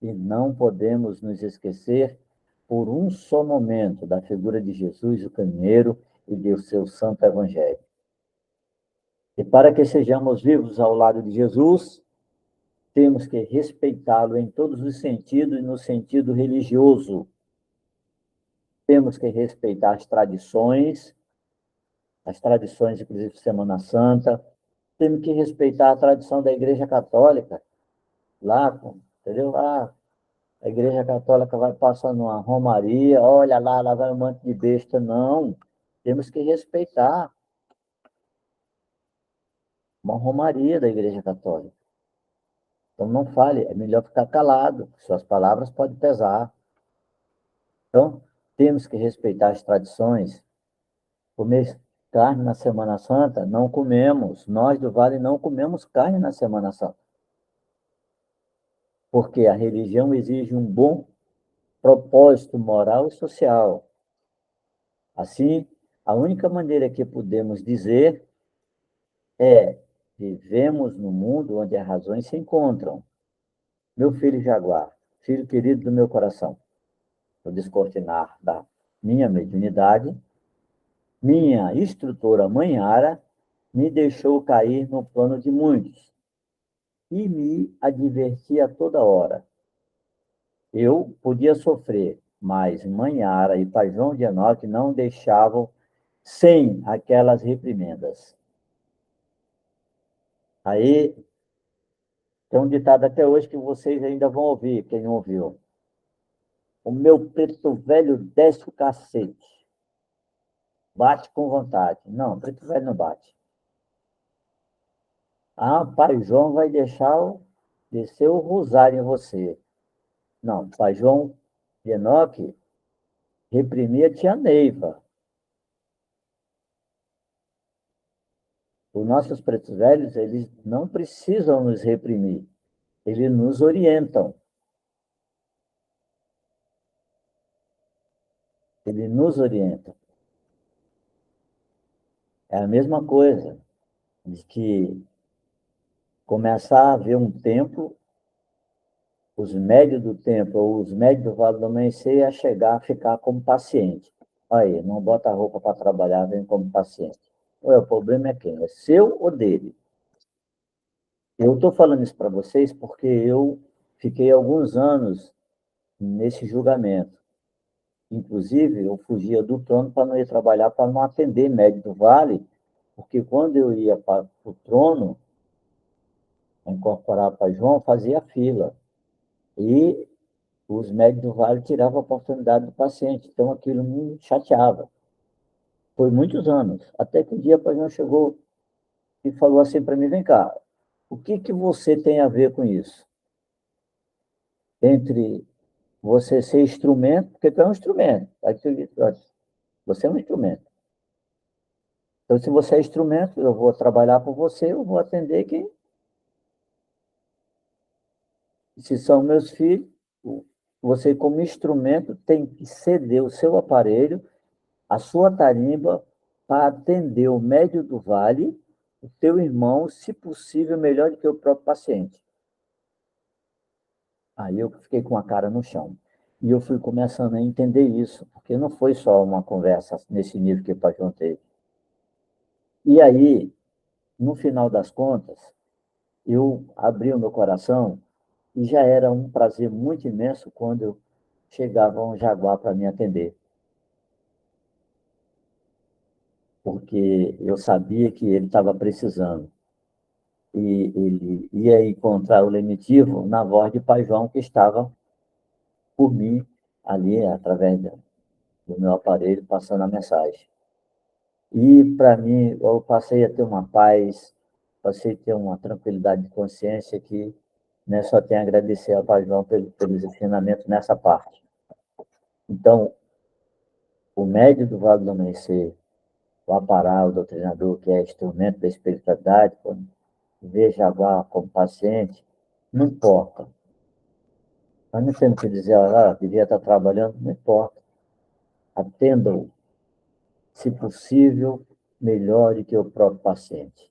E não podemos nos esquecer, por um só momento, da figura de Jesus, o caminheiro, e do seu santo evangelho. E para que sejamos vivos ao lado de Jesus, temos que respeitá-lo em todos os sentidos e no sentido religioso. Temos que respeitar as tradições, inclusive Semana Santa. Temos que respeitar a tradição da Igreja Católica. Lá, entendeu? Lá, a Igreja Católica vai passando uma romaria, olha lá, lá vai um monte de besta. Não, temos que respeitar uma romaria da Igreja Católica. Então, não fale, é melhor ficar calado, suas palavras podem pesar. Então, temos que respeitar as tradições. Comer carne na Semana Santa, não comemos. Nós do Vale não comemos carne na Semana Santa. Porque a religião exige um bom propósito moral e social. Assim, a única maneira que podemos dizer é: vivemos no mundo onde as razões se encontram. Meu filho Jaguar, filho querido do meu coração, no descortinar da minha mediunidade, minha instrutora Mãe Ara me deixou cair no plano de muitos e me advertia a toda hora. Eu podia sofrer, mas Mãe Ara e Pai João de Enoque não deixavam sem aquelas reprimendas. Aí tem um ditado até hoje que vocês ainda vão ouvir, quem não ouviu. O meu preto velho desce o cacete. Bate com vontade. Não, preto velho não bate. Ah, pai João vai descer o rosário em você. Não, pai João de Enoque reprimia a tia Neiva. Os nossos pretos velhos, eles não precisam nos reprimir. Eles nos orientam. Eles nos orientam. É a mesma coisa de que começar a haver um tempo, os médios do tempo, ou os médios do Vale do Amanhecer, a chegar a ficar como paciente. Aí, não bota a roupa para trabalhar, vem como paciente. Ué, o problema é quem? É seu ou dele? Eu estou falando isso para vocês porque eu fiquei alguns anos nesse julgamento. Inclusive, eu fugia do trono para não ir trabalhar, para não atender médio do Vale, porque quando eu ia para o trono, incorporar para João, fazia fila. E os médicos do Vale tiravam a oportunidade do paciente. Então, aquilo me chateava. Foi muitos anos. Até que um dia o João chegou e falou assim para mim, vem cá, o que, que você tem a ver com isso? Entre você ser instrumento, porque tu é um instrumento. Você é um instrumento. Então, se você é instrumento, eu vou trabalhar por você, eu vou atender quem. Se são meus filhos, você, como instrumento, tem que ceder o seu aparelho, a sua tarimba, para atender o médio do vale, o teu irmão, se possível, melhor do que o próprio paciente. Aí eu fiquei com a cara no chão. E eu fui começando a entender isso, porque não foi só uma conversa nesse nível que o Paixão teve. E aí, no final das contas, eu abri o meu coração e já era um prazer muito imenso quando chegava um jaguar para me atender. Porque eu sabia que ele estava precisando. E ele ia encontrar o lenitivo na voz de Pai João, que estava por mim, ali, através do meu aparelho, passando a mensagem. E, para mim, eu passei a ter uma paz, passei a ter uma tranquilidade de consciência que, né, só tenho a agradecer ao Pai João pelos ensinamentos nessa parte. Então, o médio do Vale do Amanhecer, o aparar, o doutrinador, que é instrumento da espiritualidade, quando vê Jaguar como paciente, não importa. Mas não temos que dizer, devia estar trabalhando, não importa. Atenda-o, se possível, melhor do que o próprio paciente.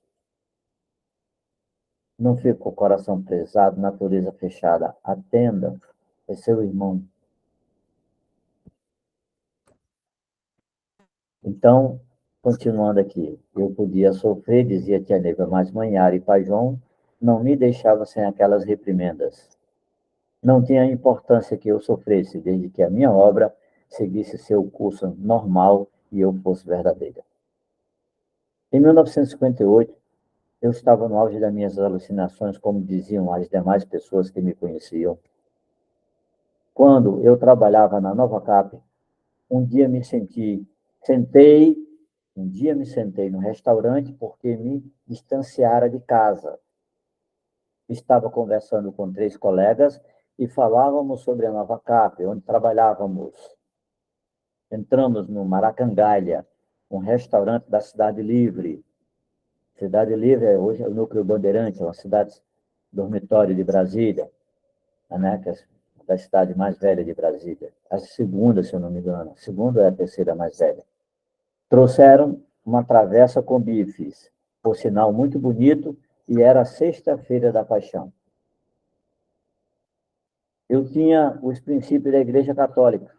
Não fique com o coração pesado, natureza fechada. Atenda, é seu irmão. Então, continuando aqui, eu podia sofrer, dizia tia Neiva, mas Manhara e Pai João não me deixavam sem aquelas reprimendas. Não tinha importância que eu sofresse, desde que a minha obra seguisse seu curso normal e eu fosse verdadeira. Em 1958, eu estava no auge das minhas alucinações, como diziam as demais pessoas que me conheciam. Quando eu trabalhava na Nova Cap, um dia me sentei, um dia me sentei no restaurante porque me distanciara de casa. Estava conversando com 3 colegas e falávamos sobre a Nova Cap, onde trabalhávamos. Entramos no Maracangalha, um restaurante da Cidade Livre. Cidade Livre hoje é o núcleo Bandeirante, é uma cidade dormitório de Brasília, né, que é a cidade mais velha de Brasília. A segunda, se eu não me engano. A segunda é a terceira mais velha. Trouxeram uma travessa com bifes, por sinal muito bonito, e era sexta-feira da Paixão. Eu tinha os princípios da Igreja Católica,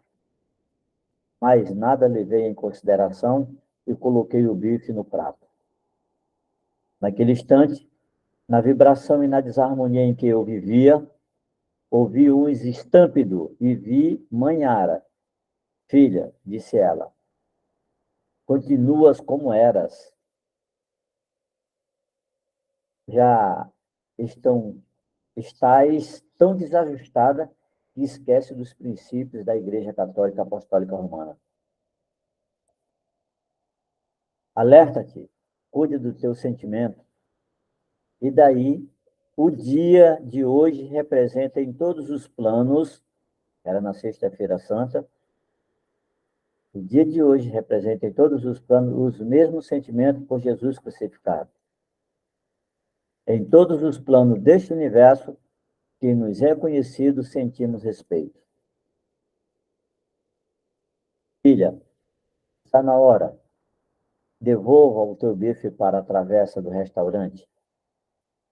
mas nada levei em consideração e coloquei o bife no prato. Naquele instante, na vibração e na desarmonia em que eu vivia, ouvi um estampido e vi Manhara. Filha, disse ela, continuas como eras. já estás tão desajustada que esquece dos princípios da Igreja Católica Apostólica Romana. Alerta-te, cuide do teu sentimento. E daí, o dia de hoje representa em todos os planos, era na Sexta-feira Santa, o dia de hoje representa em todos os planos os mesmos sentimentos por Jesus crucificado. Em todos os planos deste universo que nos é conhecido, sentimos respeito. Filha, está na hora. Devolva o teu bife para a travessa do restaurante.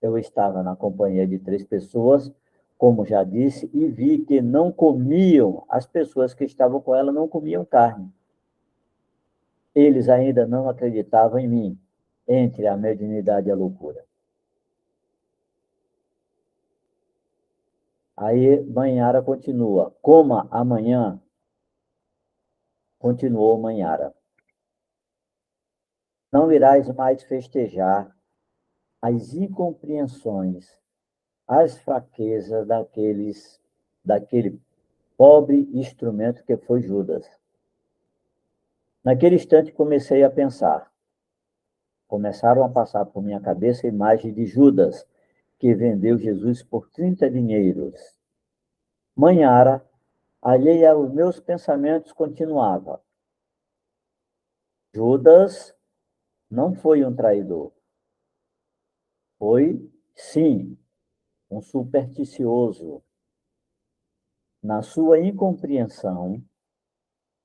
Eu estava na companhia de 3 pessoas, como já disse, e vi que não comiam, as pessoas que estavam com ela não comiam carne. Eles ainda não acreditavam em mim, entre a mediunidade e a loucura. Aí Manhara continua. Coma amanhã, continuou Manhara. Não irás mais festejar as incompreensões, as fraquezas daquele pobre instrumento que foi Judas. Naquele instante comecei a pensar. Começaram a passar por minha cabeça a imagem de Judas, que vendeu Jesus por 30 dinheiros. Manhara, alheia aos meus pensamentos, continuava. Judas não foi um traidor. Foi, sim, um supersticioso. Na sua incompreensão,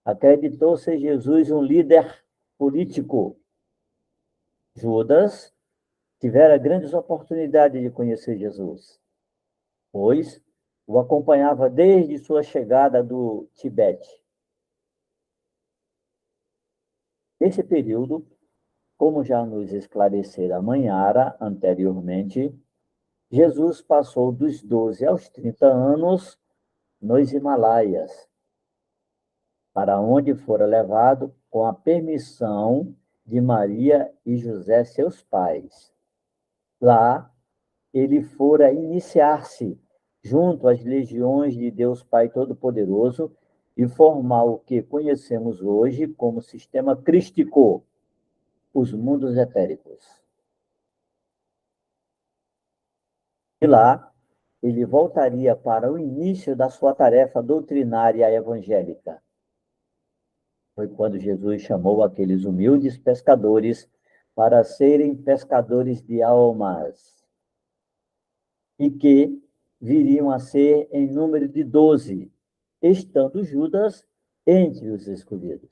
acreditou ser Jesus um líder político. Judas tivera grandes oportunidades de conhecer Jesus, pois o acompanhava desde sua chegada do Tibete. Nesse período, como já nos esclarecera Manhara anteriormente, Jesus passou dos 12 aos 30 anos nos Himalaias, para onde fora levado com a permissão de Maria e José, seus pais. Lá, ele fora iniciar-se junto às legiões de Deus Pai Todo-Poderoso e formar o que conhecemos hoje como sistema crístico, os mundos etéricos. E lá, ele voltaria para o início da sua tarefa doutrinária evangélica. Foi quando Jesus chamou aqueles humildes pescadores para serem pescadores de almas, e que viriam a ser em número de 12, estando Judas entre os escolhidos.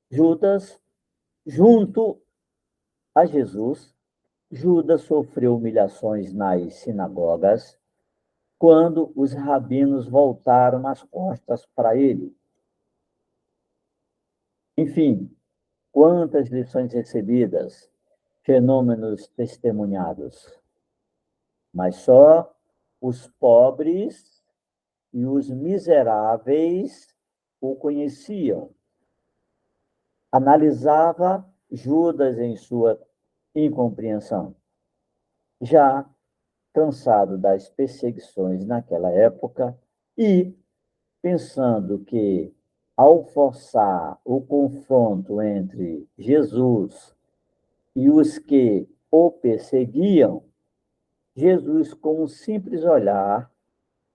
Judas, junto a Jesus, Judas sofreu humilhações nas sinagogas, quando os rabinos voltaram as costas para ele. Enfim, quantas lições recebidas, fenômenos testemunhados. Mas só os pobres e os miseráveis o conheciam. Analisava Judas em sua incompreensão. Já cansado das perseguições naquela época e pensando que, ao forçar o confronto entre Jesus e os que o perseguiam, Jesus, com um simples olhar,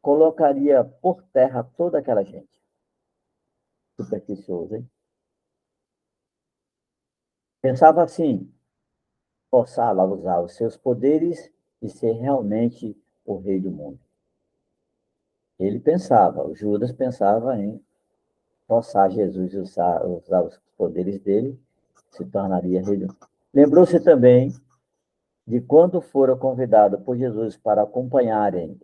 colocaria por terra toda aquela gente. Supersticioso, hein? Pensava assim, forçá-lo a usar os seus poderes e ser realmente o rei do mundo. Ele pensava, o Judas pensava em forçar Jesus a usar os poderes dele, se tornaria rei do mundo. Lembrou-se também de quando fora convidado por Jesus para acompanharem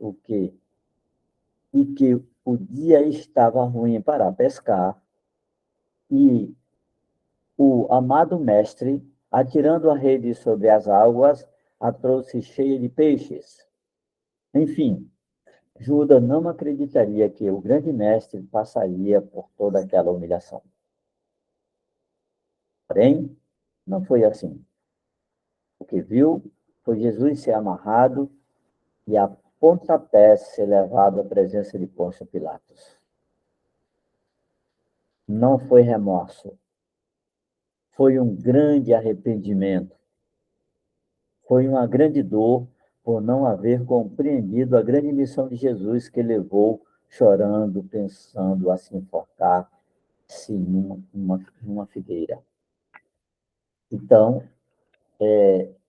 e que o dia estava ruim para pescar, e o amado mestre, atirando a rede sobre as águas, a trouxe cheia de peixes. Enfim, Judas não acreditaria que o grande mestre passaria por toda aquela humilhação. Porém, não foi assim. O que viu foi Jesus ser amarrado e a pontapé ser levado à presença de Pôncio Pilatos. Não foi remorso, foi um grande arrependimento, foi uma grande dor por não haver compreendido a grande missão de Jesus que levou chorando, pensando a se enforcar numa figueira. Então,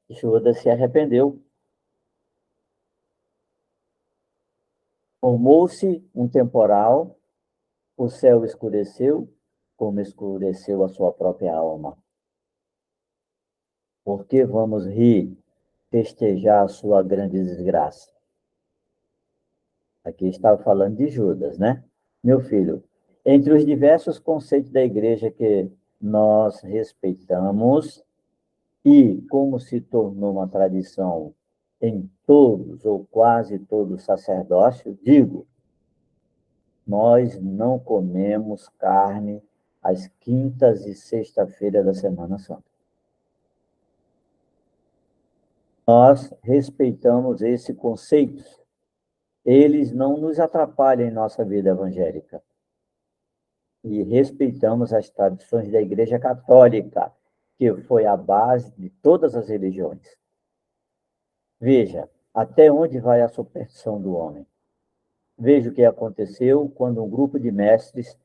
Judas se arrependeu. Formou-se um temporal, o céu escureceu, como escureceu a sua própria alma. Por que vamos rir, festejar a sua grande desgraça? Aqui está falando de Judas, né? Meu filho, entre os diversos conceitos da igreja que nós respeitamos e como se tornou uma tradição em todos ou quase todos os sacerdócios, digo, nós não comemos carne às quintas e sexta-feira da Semana Santa. Nós respeitamos esse conceito. Eles não nos atrapalham em nossa vida evangélica. E respeitamos as tradições da Igreja Católica, que foi a base de todas as religiões. Veja, até onde vai a superstição do homem. Veja o que aconteceu quando um grupo de mestres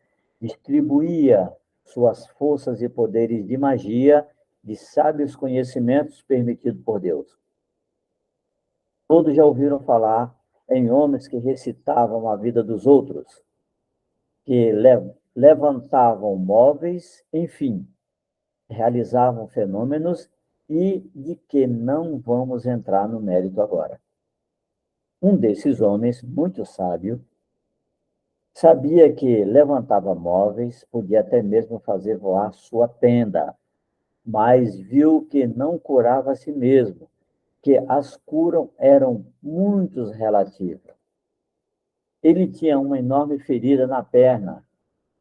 distribuía suas forças e poderes de magia, de sábios conhecimentos permitidos por Deus. Todos já ouviram falar em homens que recitavam a vida dos outros, que levantavam móveis, enfim, realizavam fenômenos e de que não vamos entrar no mérito agora. Um desses homens, muito sábio, sabia que levantava móveis, podia até mesmo fazer voar sua tenda, mas viu que não curava a si mesmo, que as curas eram muito relativas. Ele tinha uma enorme ferida na perna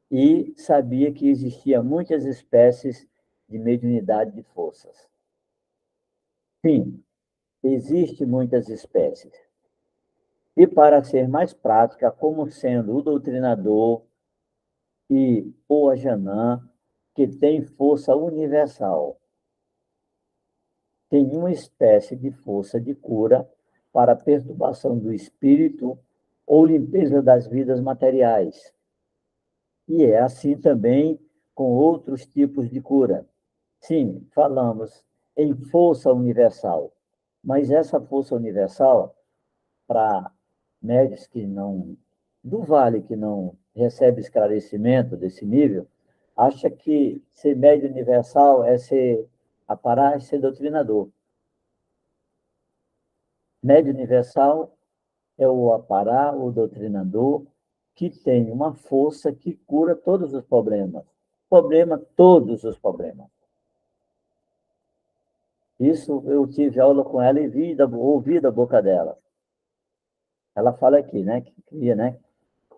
e sabia que existia muitas espécies de mediunidade de forças. Sim, existem muitas espécies. E para ser mais prática, como sendo o doutrinador e o Ajanã, que tem força universal, tem uma espécie de força de cura para perturbação do espírito ou limpeza das vidas materiais. E é assim também com outros tipos de cura. Sim, falamos em força universal, mas essa força universal, para médios que não, do Vale, que não recebe esclarecimento desse nível, acha que ser médio universal é ser aparar e ser doutrinador. Médio universal é o aparar, o doutrinador, que tem uma força que cura todos os problemas. Todos os problemas. Isso eu tive aula com ela e ouvi da boca dela. Ela fala aqui, né, que cria, né,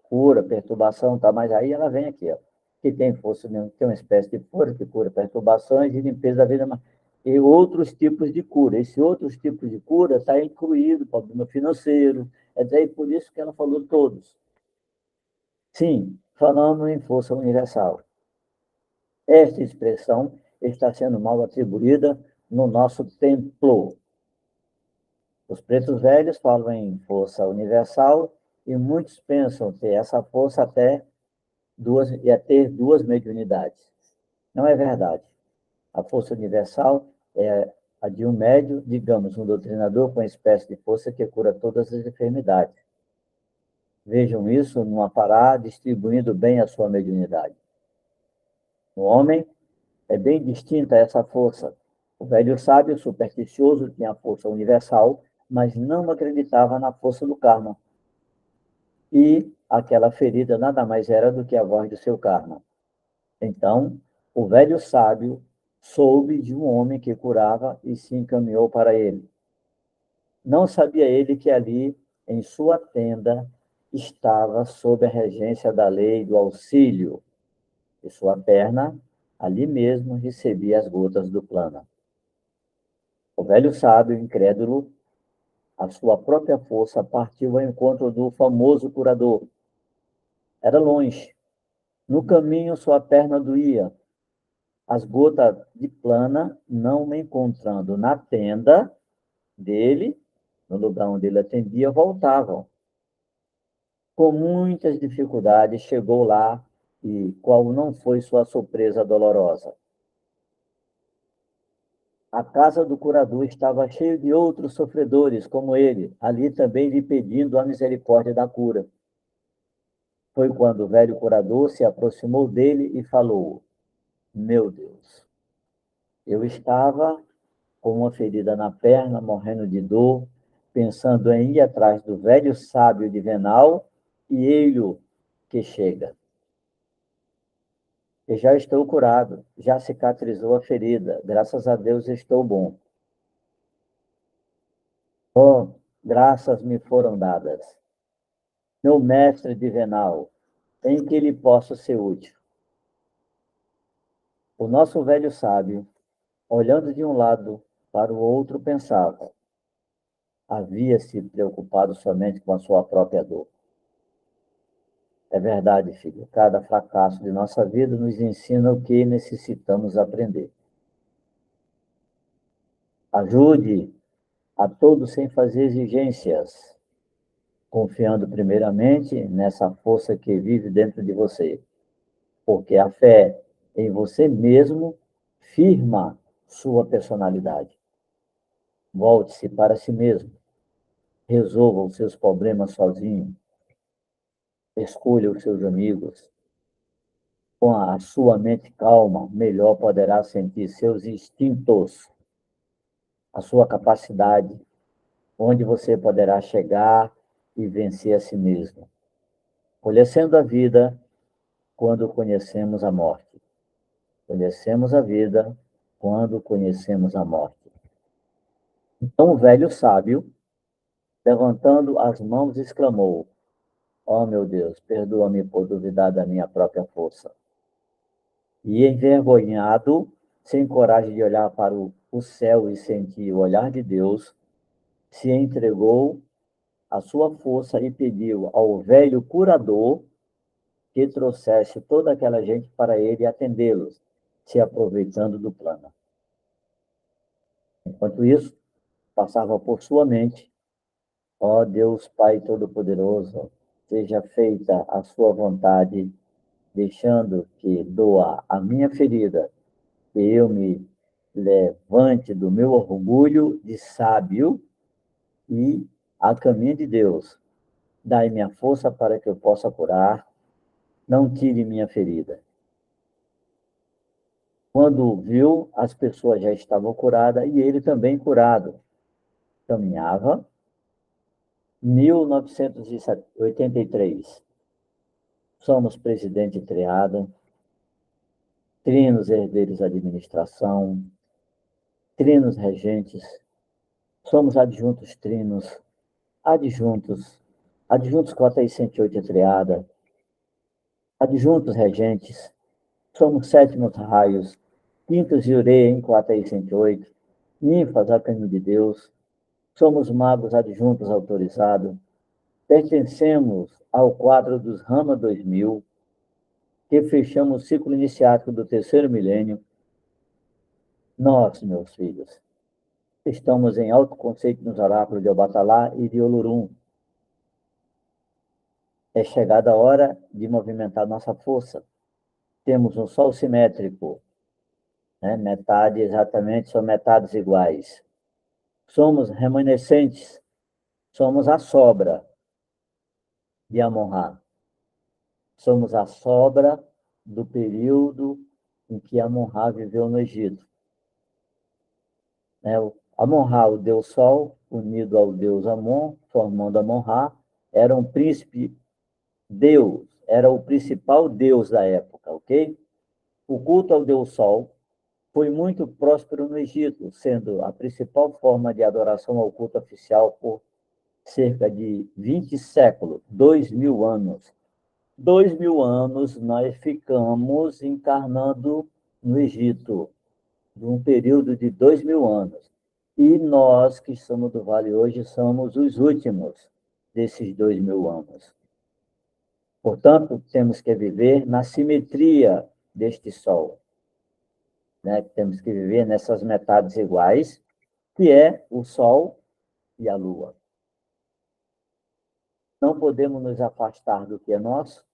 cura, perturbação, tá, mas aí ela vem aqui, ó, que tem força mesmo, tem uma espécie de força que cura perturbações e limpeza da vida, e outros tipos de cura. Esse outros tipos de cura está incluído problema financeiro, é daí por isso que ela falou todos. Sim, falamos em força universal. Esta expressão está sendo mal atribuída no nosso templo. Os pretos velhos falam em força universal e muitos pensam ter essa força até ter duas mediunidades. Não é verdade. A força universal é a de um médio, digamos, um doutrinador com uma espécie de força que cura todas as enfermidades. Vejam isso no aparar, distribuindo bem a sua mediunidade. O homem é bem distinta essa força. O velho sábio supersticioso tinha a força universal, mas não acreditava na força do karma. E aquela ferida nada mais era do que a voz do seu karma. Então, o velho sábio soube de um homem que curava e se encaminhou para ele. Não sabia ele que ali, em sua tenda, estava sob a regência da lei do auxílio, e sua perna, ali mesmo, recebia as gotas do plano. O velho sábio, incrédulo, a sua própria força partiu ao encontro do famoso curador. Era longe. No caminho, sua perna doía. As gotas de plana, não me encontrando na tenda dele, no lugar onde ele atendia, voltavam. Com muitas dificuldades, chegou lá e qual não foi sua surpresa dolorosa? A casa do curador estava cheia de outros sofredores como ele, ali também lhe pedindo a misericórdia da cura. Foi quando o velho curador se aproximou dele e falou: Meu Deus, eu estava com uma ferida na perna, morrendo de dor, pensando em ir atrás do velho sábio de Venal, e ele que chega. E já estou curado, já cicatrizou a ferida, graças a Deus estou bom. Oh, graças me foram dadas. Meu mestre divinal, em que lhe posso ser útil? O nosso velho sábio, olhando de um lado para o outro, pensava. Havia se preocupado somente com a sua própria dor. É verdade, filho. Cada fracasso de nossa vida nos ensina o que necessitamos aprender. Ajude a todos sem fazer exigências, confiando primeiramente nessa força que vive dentro de você, porque a fé em você mesmo firma sua personalidade. Volte-se para si mesmo, resolva os seus problemas sozinho, escolha os seus amigos. Com a sua mente calma, melhor poderá sentir seus instintos, a sua capacidade, onde você poderá chegar e vencer a si mesmo. Conhecendo a vida quando conhecemos a morte. Conhecemos a vida quando conhecemos a morte. Então o velho sábio, levantando as mãos, exclamou: Oh, meu Deus, perdoa-me por duvidar da minha própria força. E envergonhado, sem coragem de olhar para o céu e sentir o olhar de Deus, se entregou à sua força e pediu ao velho curador que trouxesse toda aquela gente para ele atendê-los, se aproveitando do plano. Enquanto isso, passava por sua mente: ó Deus Pai Todo-Poderoso, seja feita a sua vontade, deixando que doa a minha ferida, que eu me levante do meu orgulho de sábio e a caminho de Deus. Dai minha força para que eu possa curar, não tire minha ferida. Quando viu, as pessoas já estavam curadas e ele também curado. Caminhava. 1983. Somos presidente triado, trinos herdeiros da administração, trinos regentes, somos adjuntos trinos, adjuntos, adjuntos cota I 108 triada, adjuntos regentes, somos sétimos raios, quintos jurei em cota I 108, ninfas a caminho de Deus, somos magos adjuntos autorizados, pertencemos ao quadro dos Rama 2000, que fechamos o ciclo iniciático do terceiro milênio. Nós, meus filhos, estamos em alto conceito nos oráculos de Obatalá e de Olorum. É chegada a hora de movimentar nossa força. Temos um sol simétrico, né? Metade exatamente, são metades iguais. Somos remanescentes, somos a sobra de Amon-Ra. Somos a sobra do período em que Amon-Ra viveu no Egito. Amon-Ra, o deus Sol, unido ao deus Amon, formando Amon-Ra, era um príncipe deus, era o principal deus da época, ok? O culto ao deus Sol foi muito próspero no Egito, sendo a principal forma de adoração ao culto oficial por cerca de 20 séculos, 2000 anos. 2000 anos nós ficamos encarnando no Egito, de um período de 2000 anos. E nós, que somos do Vale hoje, somos os últimos desses 2000 anos. Portanto, temos que viver na simetria deste Sol, né? Temos que viver nessas metades iguais, que é o Sol e a Lua. Não podemos nos afastar do que é nosso,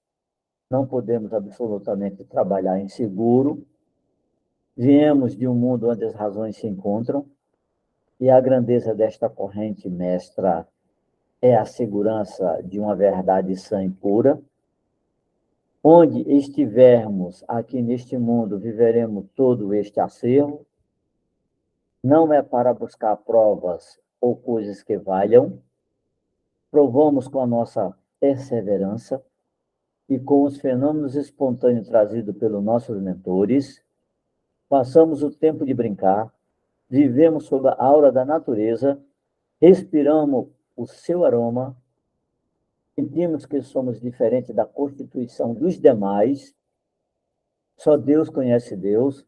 não podemos absolutamente trabalhar inseguro. Viemos de um mundo onde as razões se encontram, e a grandeza desta corrente mestra é a segurança de uma verdade sã e pura. Onde estivermos aqui neste mundo, viveremos todo este acervo. Não é para buscar provas ou coisas que valham. Provamos com a nossa perseverança e com os fenômenos espontâneos trazidos pelos nossos mentores. Passamos o tempo de brincar, vivemos sob a aura da natureza, respiramos o seu aroma, sentimos que somos diferentes da constituição dos demais. Só Deus conhece Deus,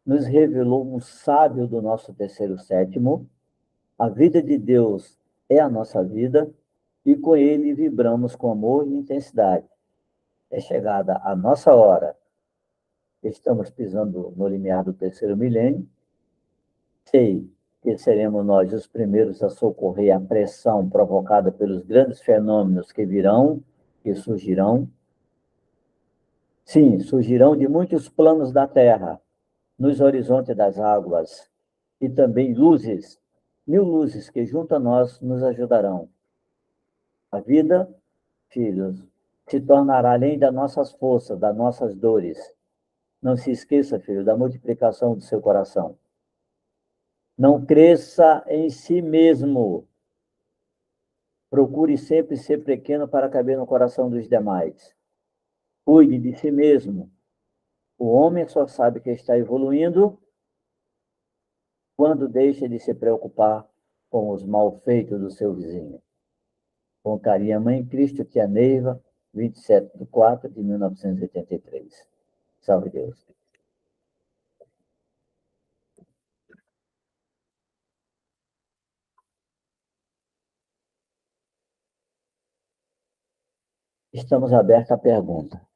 nos revelou um sábio do nosso terceiro sétimo. A vida de Deus é a nossa vida, e com ele vibramos com amor e intensidade. É chegada a nossa hora. Estamos pisando no limiar do terceiro milênio. Sei que seremos nós os primeiros a socorrer a pressão provocada pelos grandes fenômenos que virão, que surgirão. Sim, surgirão de muitos planos da Terra, nos horizontes das águas, e também luzes, 1000 luzes que junto a nós nos ajudarão. A vida, filhos, se tornará além das nossas forças, das nossas dores. Não se esqueça, filho, da multiplicação do seu coração. Não cresça em si mesmo. Procure sempre ser pequeno para caber no coração dos demais. Cuide de si mesmo. O homem só sabe que está evoluindo quando deixa de se preocupar com os malfeitos do seu vizinho. Com carinho, Mãe Cristo, tia Neiva, 27/4/1983. Salve Deus. Estamos abertos à pergunta.